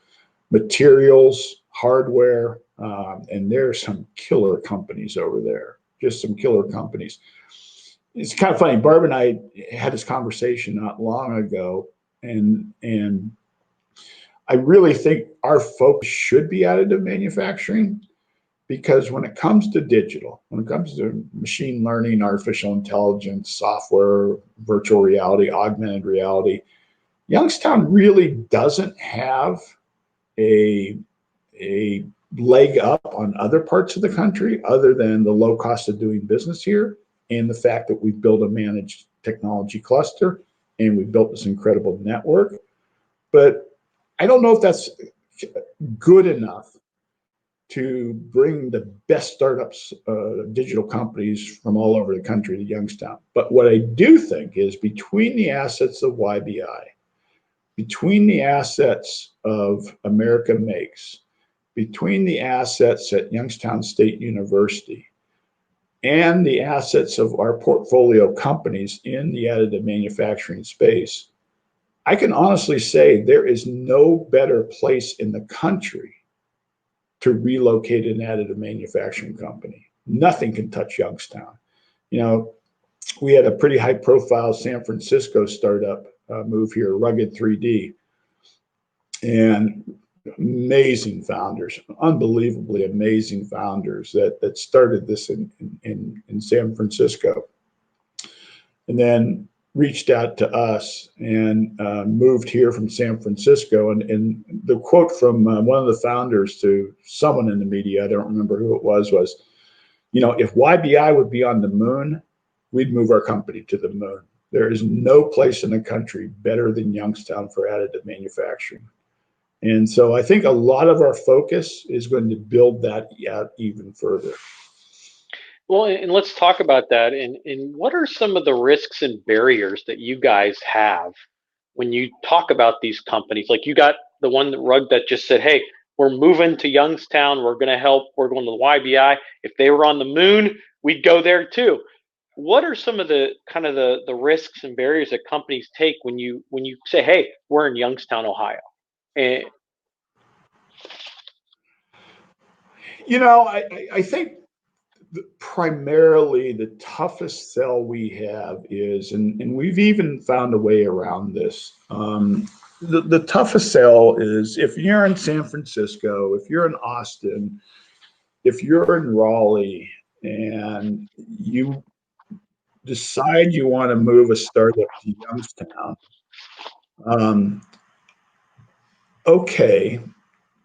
materials, hardware, and there are some killer companies over there, just some killer companies. It's kind of funny. Barb and I had this conversation not long ago, and I really think our focus should be additive manufacturing, because when it comes to digital, when it comes to machine learning, artificial intelligence, software, virtual reality, augmented reality, Youngstown really doesn't have a leg up on other parts of the country, other than the low cost of doing business here and the fact that we built a managed technology cluster and we built this incredible network. But I don't know if that's good enough to bring the best startups, digital companies from all over the country to Youngstown. But what I do think is, between the assets of YBI, between the assets of America Makes, between the assets at Youngstown State University, and the assets of our portfolio companies in the additive manufacturing space, I can honestly say there is no better place in the country to relocate an additive manufacturing company. Nothing can touch Youngstown. We had a pretty high profile San Francisco startup move here, Rugged 3D, and amazing founders, unbelievably amazing founders that started this in San Francisco, and then reached out to us and moved here from San Francisco. And the quote from one of the founders to someone in the media, I don't remember who it was, if YBI would be on the moon, we'd move our company to the moon. There is no place in the country better than Youngstown for additive manufacturing. And so I think a lot of our focus is going to build that out even further. Well, and let's talk about that. And what are some of the risks and barriers that you guys have when you talk about these companies? Like, you got the one that just said, hey, we're moving to Youngstown. We're going to help. We're going to the YBI. If they were on the moon, we'd go there too. What are some of the kind of the risks and barriers that companies take when you say, hey, we're in Youngstown, Ohio? And I think primarily the toughest sell we have is, and we've even found a way around this. The toughest sell is, if you're in San Francisco, if you're in Austin, if you're in Raleigh, and you decide you want to move a startup to Youngstown, okay.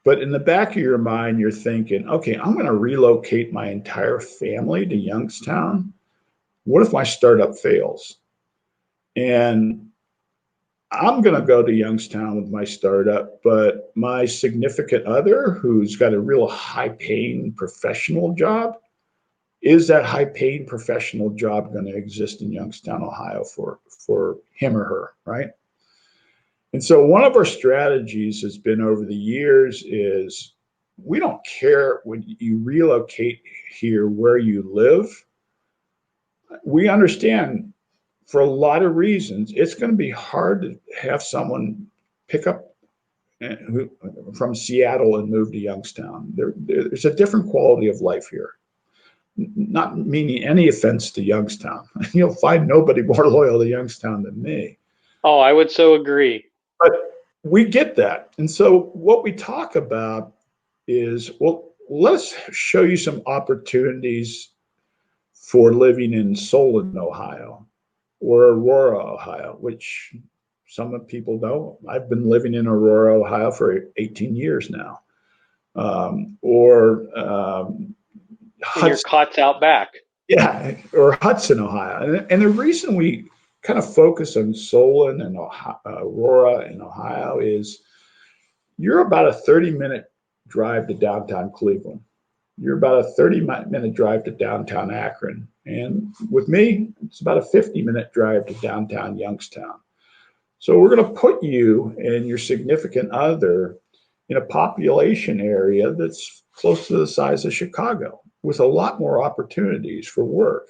But in the back of your mind, you're thinking, okay, I'm going to relocate my entire family to Youngstown. What if my startup fails? And I'm going to go to Youngstown with my startup, but my significant other, who's got a real high-paying professional job, is that high-paying professional job going to exist in Youngstown, Ohio for him or her, right? And so one of our strategies has been over the years is, we don't care when you relocate here where you live. We understand, for a lot of reasons, it's going to be hard to have someone pick up from Seattle and move to Youngstown. There's a different quality of life here. Not meaning any offense to Youngstown. You'll find nobody more loyal to Youngstown than me. Oh, I would so agree. But we get that. And so what we talk about is, well, let's show you some opportunities for living in Solon, Ohio, or Aurora, Ohio, which some people know, I've been living in Aurora, Ohio for 18 years now. Or And your cot's out back. Yeah, or Hudson, Ohio. And the reason we kind of focus on Solon and Aurora and Ohio is you're about a 30-minute drive to downtown Cleveland. You're about a 30-minute drive to downtown Akron. And with me, it's about a 50-minute drive to downtown Youngstown. So we're going to put you and your significant other in a population area that's close to the size of Chicago, with a lot more opportunities for work.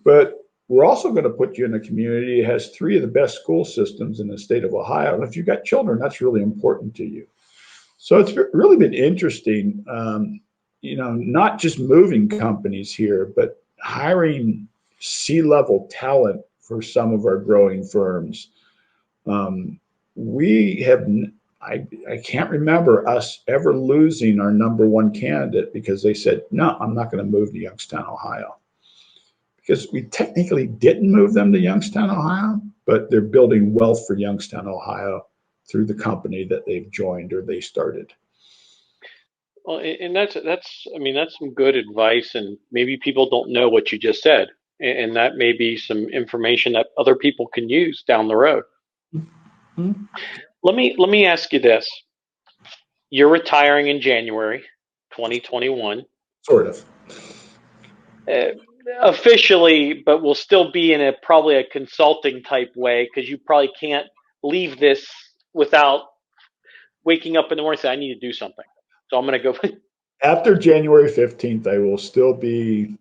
But we're also going to put you in a community that has 3 of the best school systems in the state of Ohio. And if you've got children, that's really important to you. So it's really been interesting, not just moving companies here, but hiring C-level talent for some of our growing firms. I can't remember us ever losing our number 1 candidate because they said, no, I'm not going to move to Youngstown, Ohio. Because we technically didn't move them to Youngstown, Ohio, but they're building wealth for Youngstown, Ohio through the company that they've joined or they started. Well, and that's some good advice, and maybe people don't know what you just said, and that may be some information that other people can use down the road. Mm-hmm. Let me ask you this. You're retiring in January 2021. Sort of. Officially, but we'll still be in probably a consulting type way, because you probably can't leave this without waking up in the morning and say, I need to do something. So I'm going to go. After January 15th, I will still be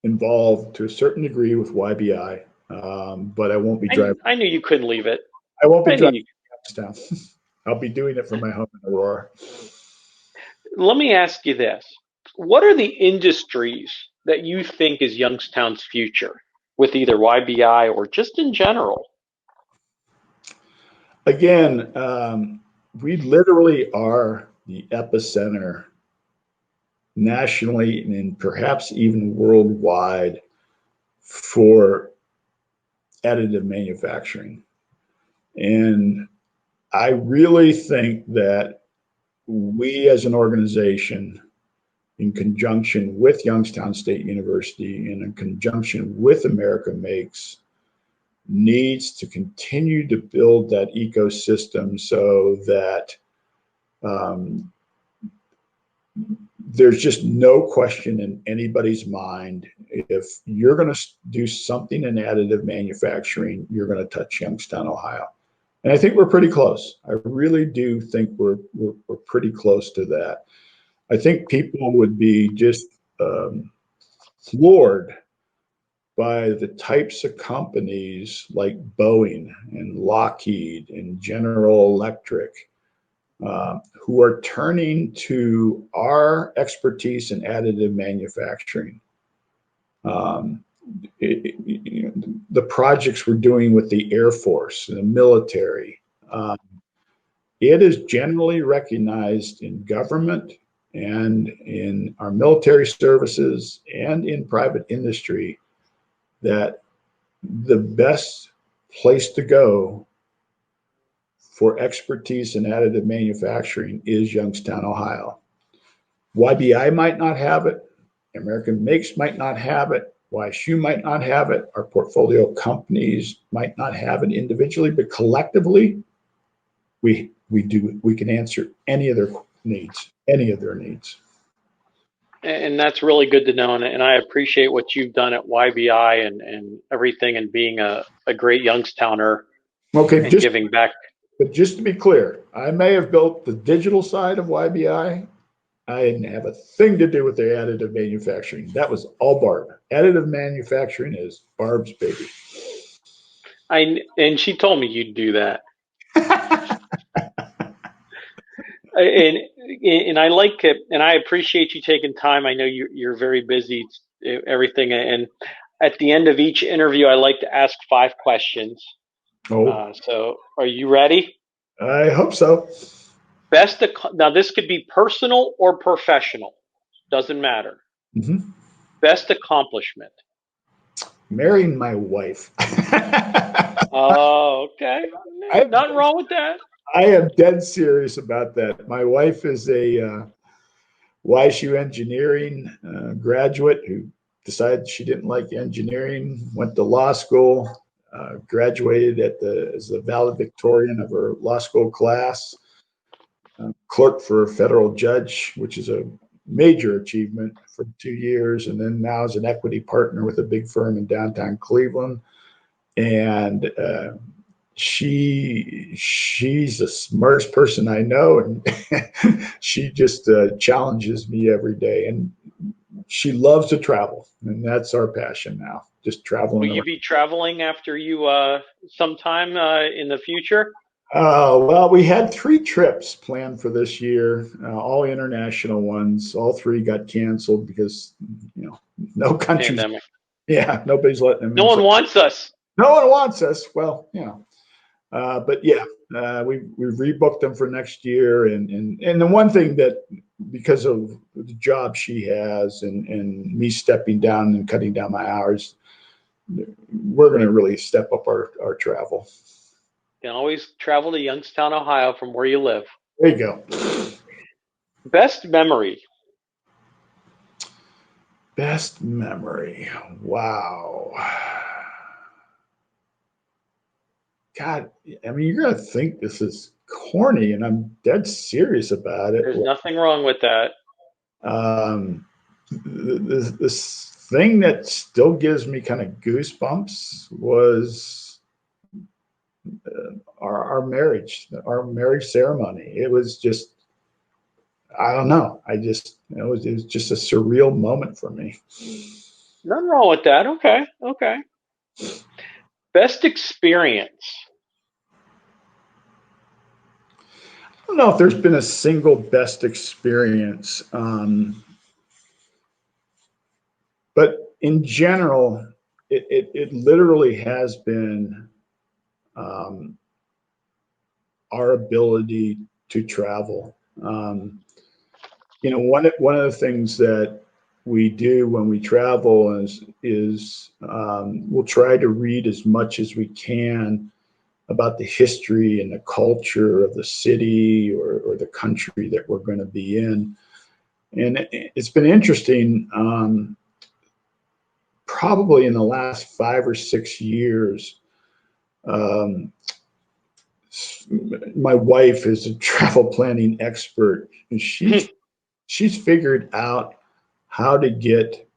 involved to a certain degree with YBI, but I won't be driving. I knew you couldn't leave it. I won't be driving down. I'll be doing it from my home in Aurora. Let me ask you this. What are the industries that you think is Youngstown's future with either YBI or just in general? Again, we literally are the epicenter nationally and perhaps even worldwide for additive manufacturing. And I really think that we as an organization, in conjunction with Youngstown State University and in conjunction with America Makes, needs to continue to build that ecosystem so that there's just no question in anybody's mind, if you're going to do something in additive manufacturing, you're going to touch Youngstown, Ohio. And I think we're pretty close. I really do think we're pretty close to that. I think people would be just floored by the types of companies like Boeing and Lockheed and General Electric who are turning to our expertise in additive manufacturing. The projects we're doing with the Air Force and the military, it is generally recognized in government and in our military services and in private industry that the best place to go for expertise in additive manufacturing is Youngstown, Ohio. YBI might not have it. American Makes might not have it. YSU might not have it. Our portfolio companies might not have it individually, but collectively, we can answer any of their needs. And that's really good to know. And I appreciate what you've done at YBI and everything, and being a great Youngstowner. Okay, and giving back. But just to be clear, I may have built the digital side of YBI. I didn't have a thing to do with the additive manufacturing. That was all Barb. Additive manufacturing is Barb's baby. And she told me you'd do that. And I like it, and I appreciate you taking time. I know you're very busy, everything. And at the end of each interview, I like to ask 5 questions. So are you ready? I hope so. Now this could be personal or professional, doesn't matter. Mm-hmm. Best accomplishment? Marrying my wife. Oh, okay. I, Nothing wrong with that. I am dead serious about that. My wife is a YSU engineering graduate who decided she didn't like engineering, went to law school, graduated as the valedictorian of her law school class, clerked for a federal judge, which is a major achievement for 2 years, and then now is an equity partner with a big firm in downtown Cleveland. And she's the smartest person I know, and she just challenges me every day. And she loves to travel, and that's our passion now, just Will traveling you around. be traveling after you sometime in the future? Well, we had 3 trips planned for this year, all international ones. All 3 got canceled because, no countries, Pandemic. yeah, nobody's letting them No in. one wants us. No one wants us. Well, but yeah, we've rebooked them for next year. And the one thing that, because of the job she has and me stepping down and cutting down my hours, we're going to really step up our travel. You can always travel to Youngstown, Ohio from where you live. There you go. Best memory. Best memory. Wow. God, I mean, you're going to think this is corny, and I'm dead serious about it. There's nothing wrong with that. This thing that still gives me kind of goosebumps was our marriage ceremony. It was just, I don't know. It was just a surreal moment for me. Nothing wrong with that. Okay. Okay. Best experience. I don't know if there's been a single best experience, but in general, it literally has been our ability to travel. One of the things that we do when we travel is we'll try to read as much as we can about the history and the culture of the city or the country that we're going to be in. And it's been interesting. Probably in the last 5 or 6 years, my wife is a travel planning expert, and she's figured out how to get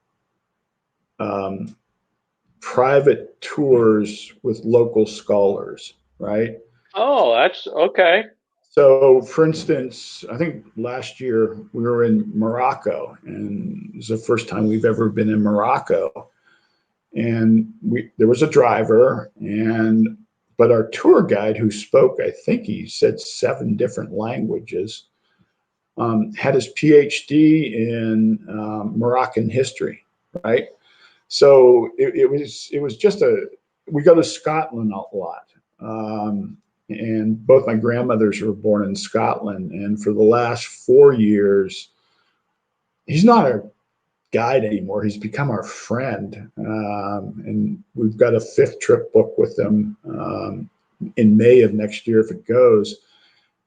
private tours with local scholars, right? Oh, that's okay. So, for instance, I think last year we were in Morocco, and it was the first time we've ever been in Morocco. And there was a driver, but our tour guide, who spoke, I think he said 7 different languages, had his PhD in Moroccan history, right? So it was just we go to Scotland a lot. And both my grandmothers were born in Scotland. And for the last 4 years, he's not a guide anymore. He's become our friend. And we've got a 5th trip booked with him in May of next year if it goes.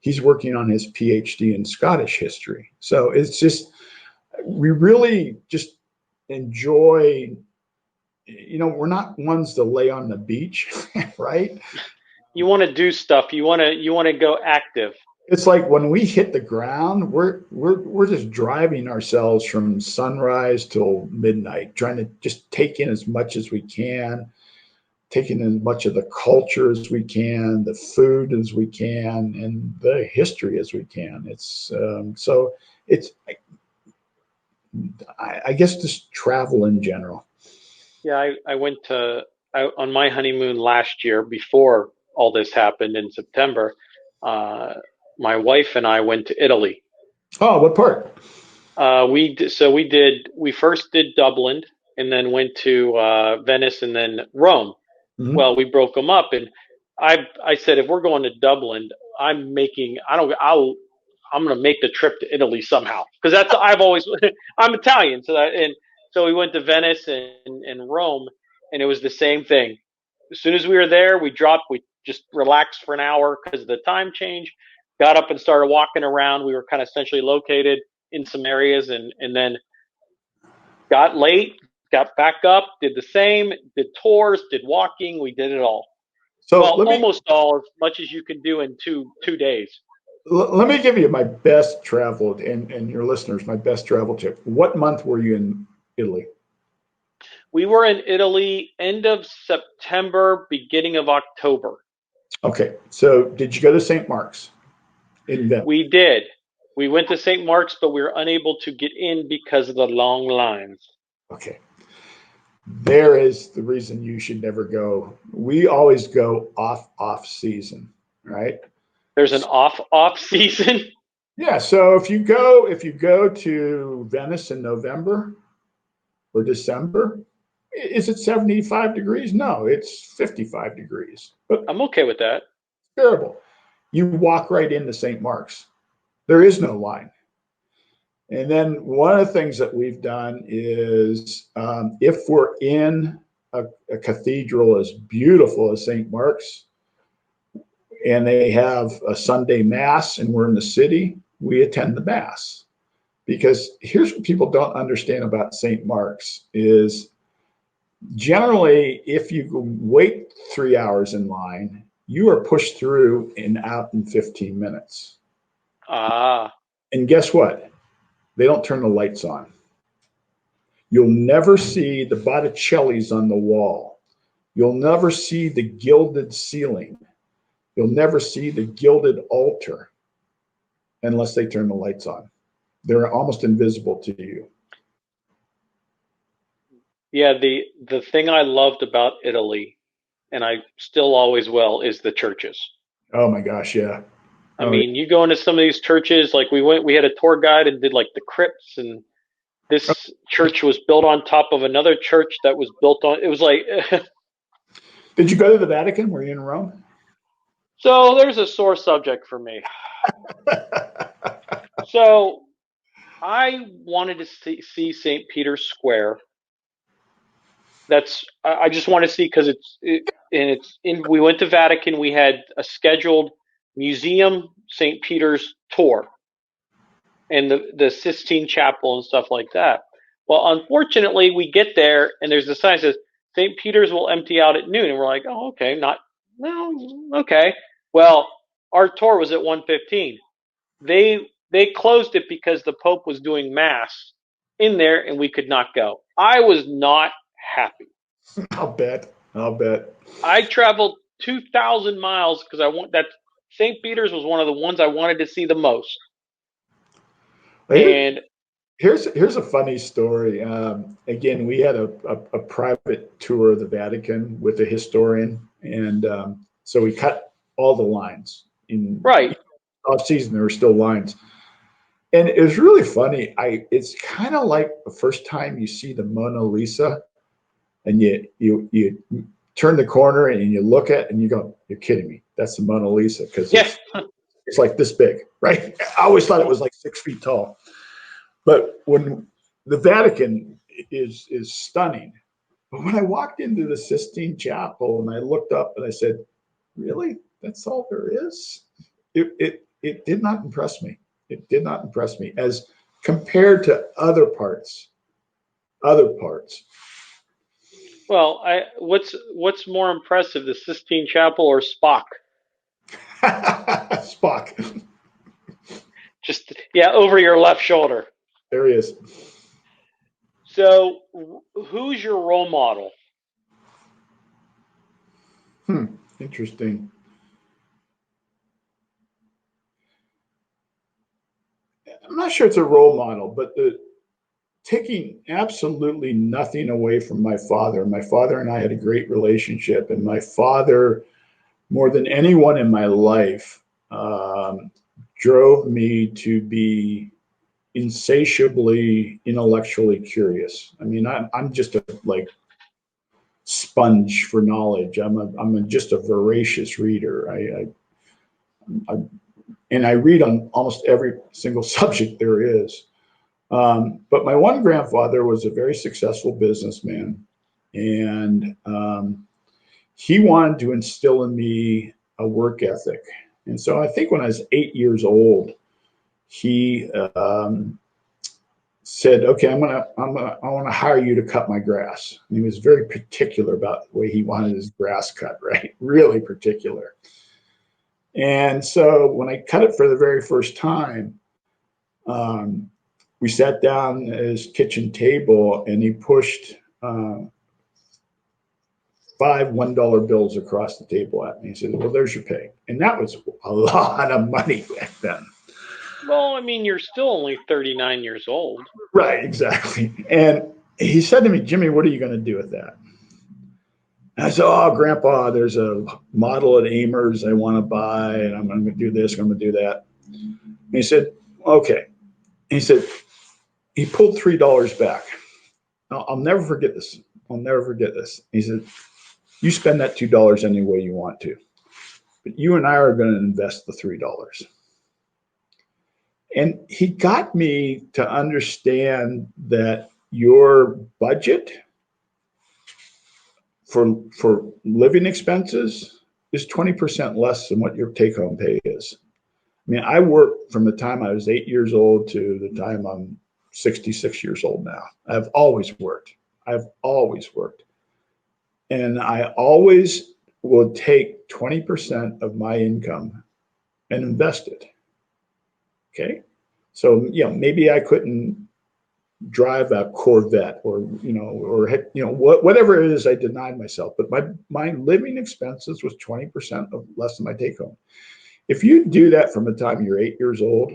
He's working on his PhD in Scottish history. So it's just, we really just enjoy, we're not ones to lay on the beach, right? You want to do stuff. You want to go active. It's like when we hit the ground, we're just driving ourselves from sunrise till midnight, trying to just take in as much as we can, taking as much of the culture as we can, the food as we can, and the history as we can. It's so it's, I guess, just travel in general. Yeah, I went on my honeymoon last year before all this happened in September. My wife and I went to Italy. Oh, what part? We first did Dublin and then went to Venice and then Rome. Mm-hmm. Well, we broke them up, and I said, if we're going to Dublin, I'm going to make the trip to Italy somehow, because I'm Italian. So we went to Venice and Rome, and it was the same thing. as soon as we were there, we just relaxed for an hour because of the time change, got up and started walking around. We were kind of centrally located in some areas, and then got late, got back up, did the same, did tours, did walking. We did it all. So Well, almost all, as much as you can do in two days. Let me give you my best travel, and your listeners, my best travel tip. What month were you in Italy? We were in Italy end of September, beginning of October. Okay, so did you go to St. Mark's in Venice? We did. We went to St. Mark's, but we were unable to get in because of the long lines. Okay. There is the reason you should never go. We always go off season, right? There's an off season. Yeah, so if you go to Venice in November or December, is it 75 degrees? No, it's 55 degrees. But I'm okay with that. Terrible. You walk right into St. Mark's. There is no line. And then one of the things that we've done is if we're in a cathedral as beautiful as St. Mark's and they have a Sunday Mass and we're in the city, we attend the Mass. Because here's what people don't understand about St. Mark's is generally if you wait 3 hours in line, you are pushed through and out in 15 minutes. And guess what? They don't turn the lights on. You'll never see the Botticellis on the wall. You'll never see the gilded ceiling. You'll never see the gilded altar unless they turn the lights on. They're almost invisible to you. Yeah, the thing I loved about Italy, and I still always will, is the churches. Oh my gosh, yeah. I mean, you go into some of these churches, like we had a tour guide and did like the crypts, and this church was built on top of another church that was built on, it was like. Did you go to the Vatican? Were you in Rome? So there's a sore subject for me. So I wanted to see St. Peter's Square. I just want to see because we went to Vatican. We had a scheduled museum St. Peter's tour and the Sistine Chapel and stuff like that. Well, unfortunately, we get there and there's a sign that says St. Peter's will empty out at noon, and we're like, oh, okay, okay. Well, our tour was at 1:15. They closed it because the Pope was doing mass in there, and we could not go. I was not happy. I'll bet. I traveled 2,000 miles because St. Peter's was one of the ones I wanted to see the most. And here's a funny story. Again, we had a private tour of the Vatican with a historian, and so we cut all the lines. Right. Off season, there were still lines. And it was really funny. It's kind of like the first time you see the Mona Lisa, and you turn the corner and you look at it and you go, "You're kidding me? That's the Mona Lisa," because it's like this big, right? I always thought it was like 6 feet tall. But when the Vatican is stunning, but when I walked into the Sistine Chapel and I looked up and I said, "Really? That's all there is?" It did not impress me. It did not impress me as compared to other parts. Well, what's more impressive, the Sistine Chapel or Spock? Spock. Just over your left shoulder. There he is. So, who's your role model? Interesting. I'm not sure it's a role model, but taking absolutely nothing away from my father. My father and I had a great relationship, and my father, more than anyone in my life, drove me to be insatiably intellectually curious. I mean, I'm just a sponge for knowledge. I'm just a voracious reader. I read on almost every single subject there is. But my one grandfather was a very successful businessman, and he wanted to instill in me a work ethic. And so I think when I was 8 years old, he said, "Okay, I want to hire you to cut my grass." And he was very particular about the way he wanted his grass cut, right? Really particular. And so when I cut it for the very first time, we sat down at his kitchen table, and he pushed 5 $1 bills across the table at me. He said, "Well, there's your pay." And that was a lot of money back then. Well, I mean, you're still only 39 years old. Right, exactly. And he said to me, "Jimmy, what are you going to do with that?" And I said, "Oh, Grandpa, there's a model at Amers I want to buy, and I'm going to do this, I'm going to do that." And he said, "Okay." And he said, he pulled $3 back. I'll never forget this. I'll never forget this. He said, "You spend that $2 any way you want to, but you and I are going to invest the $3. And he got me to understand that your budget for living expenses is 20% less than what your take-home pay is. I mean, I worked from the time I was 8 years old to the time I'm 66 years old now. I've always worked. And I always will take 20% of my income and invest it. Okay. So, maybe I couldn't drive a Corvette or whatever it is I denied myself, but my living expenses was 20% of less than my take home. If you do that from the time you're 8 years old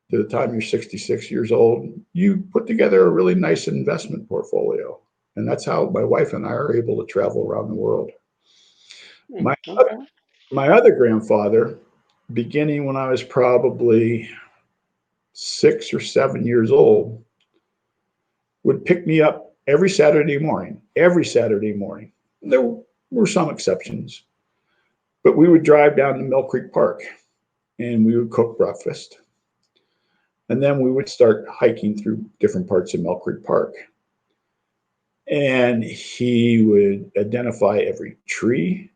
to the time you're 66 years old, you put together a really nice investment portfolio. And that's how my wife and I are able to travel around the world. My other grandfather, beginning when I was probably 6 or 7 years old, would pick me up every Saturday morning. There were some exceptions, but we would drive down to Mill Creek Park and we would cook breakfast. And then we would start hiking through different parts of Mill Creek Park. And he would identify every tree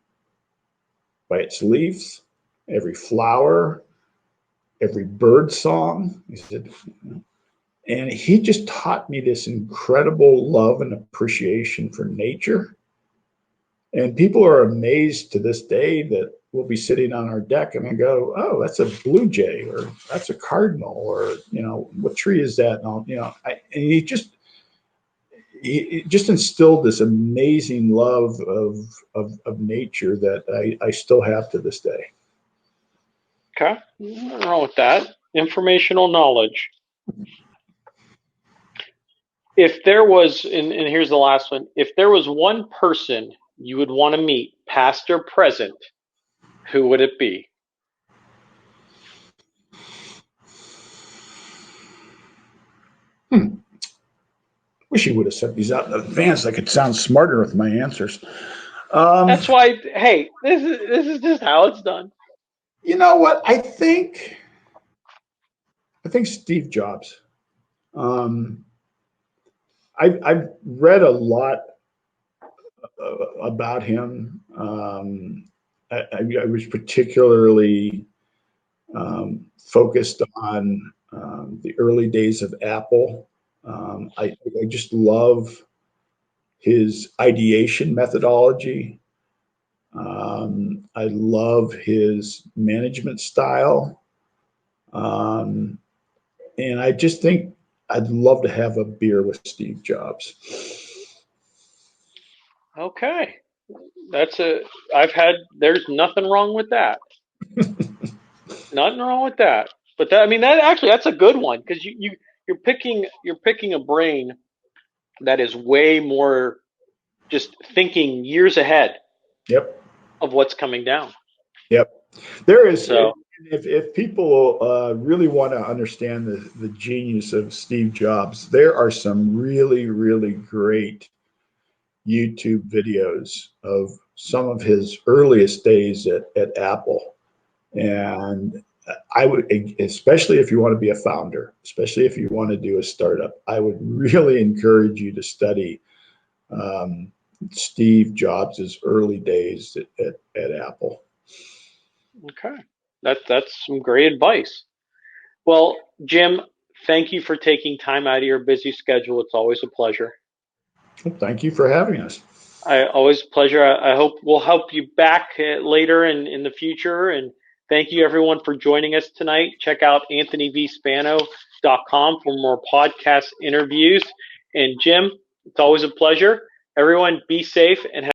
by its leaves, every flower, every bird song. He said, and he just taught me this incredible love and appreciation for nature. And people are amazed to this day that we'll be sitting on our deck and I go, "Oh, that's a blue jay," or "That's a cardinal," or, "What tree is that?" And he just instilled this amazing love of nature that I still have to this day. Okay, nothing wrong with that. Informational knowledge. If there was, and here's the last one, if there was one person you would want to meet, past or present, who would it be? Wish you would have set these out in advance. I could sound smarter with my answers. That's why, hey, this is just how it's done. You know what? I think Steve Jobs. I've read a lot about him. I was particularly focused on the early days of Apple. I just love his ideation methodology. I love his management style. And I just think I'd love to have a beer with Steve Jobs. Okay. There's nothing wrong with that. Nothing wrong with that. But that's a good one, because you're picking a brain that is way more just thinking years ahead. Yep. Of what's coming down. Yep. There is. So, if people really want to understand the genius of Steve Jobs, there are some really, really great YouTube videos of some of his earliest days at Apple. And I would, especially if you want to be a founder, especially if you want to do a startup, I would really encourage you to study Steve Jobs' early days at Apple. Okay, that's some great advice. Well, Jim, thank you for taking time out of your busy schedule. It's always a pleasure. Well, thank you for having us. Always a pleasure. I hope we'll help you back later in the future. And thank you everyone for joining us tonight. Check out anthonyvspano.com for more podcast interviews. And Jim, it's always a pleasure. Everyone be safe and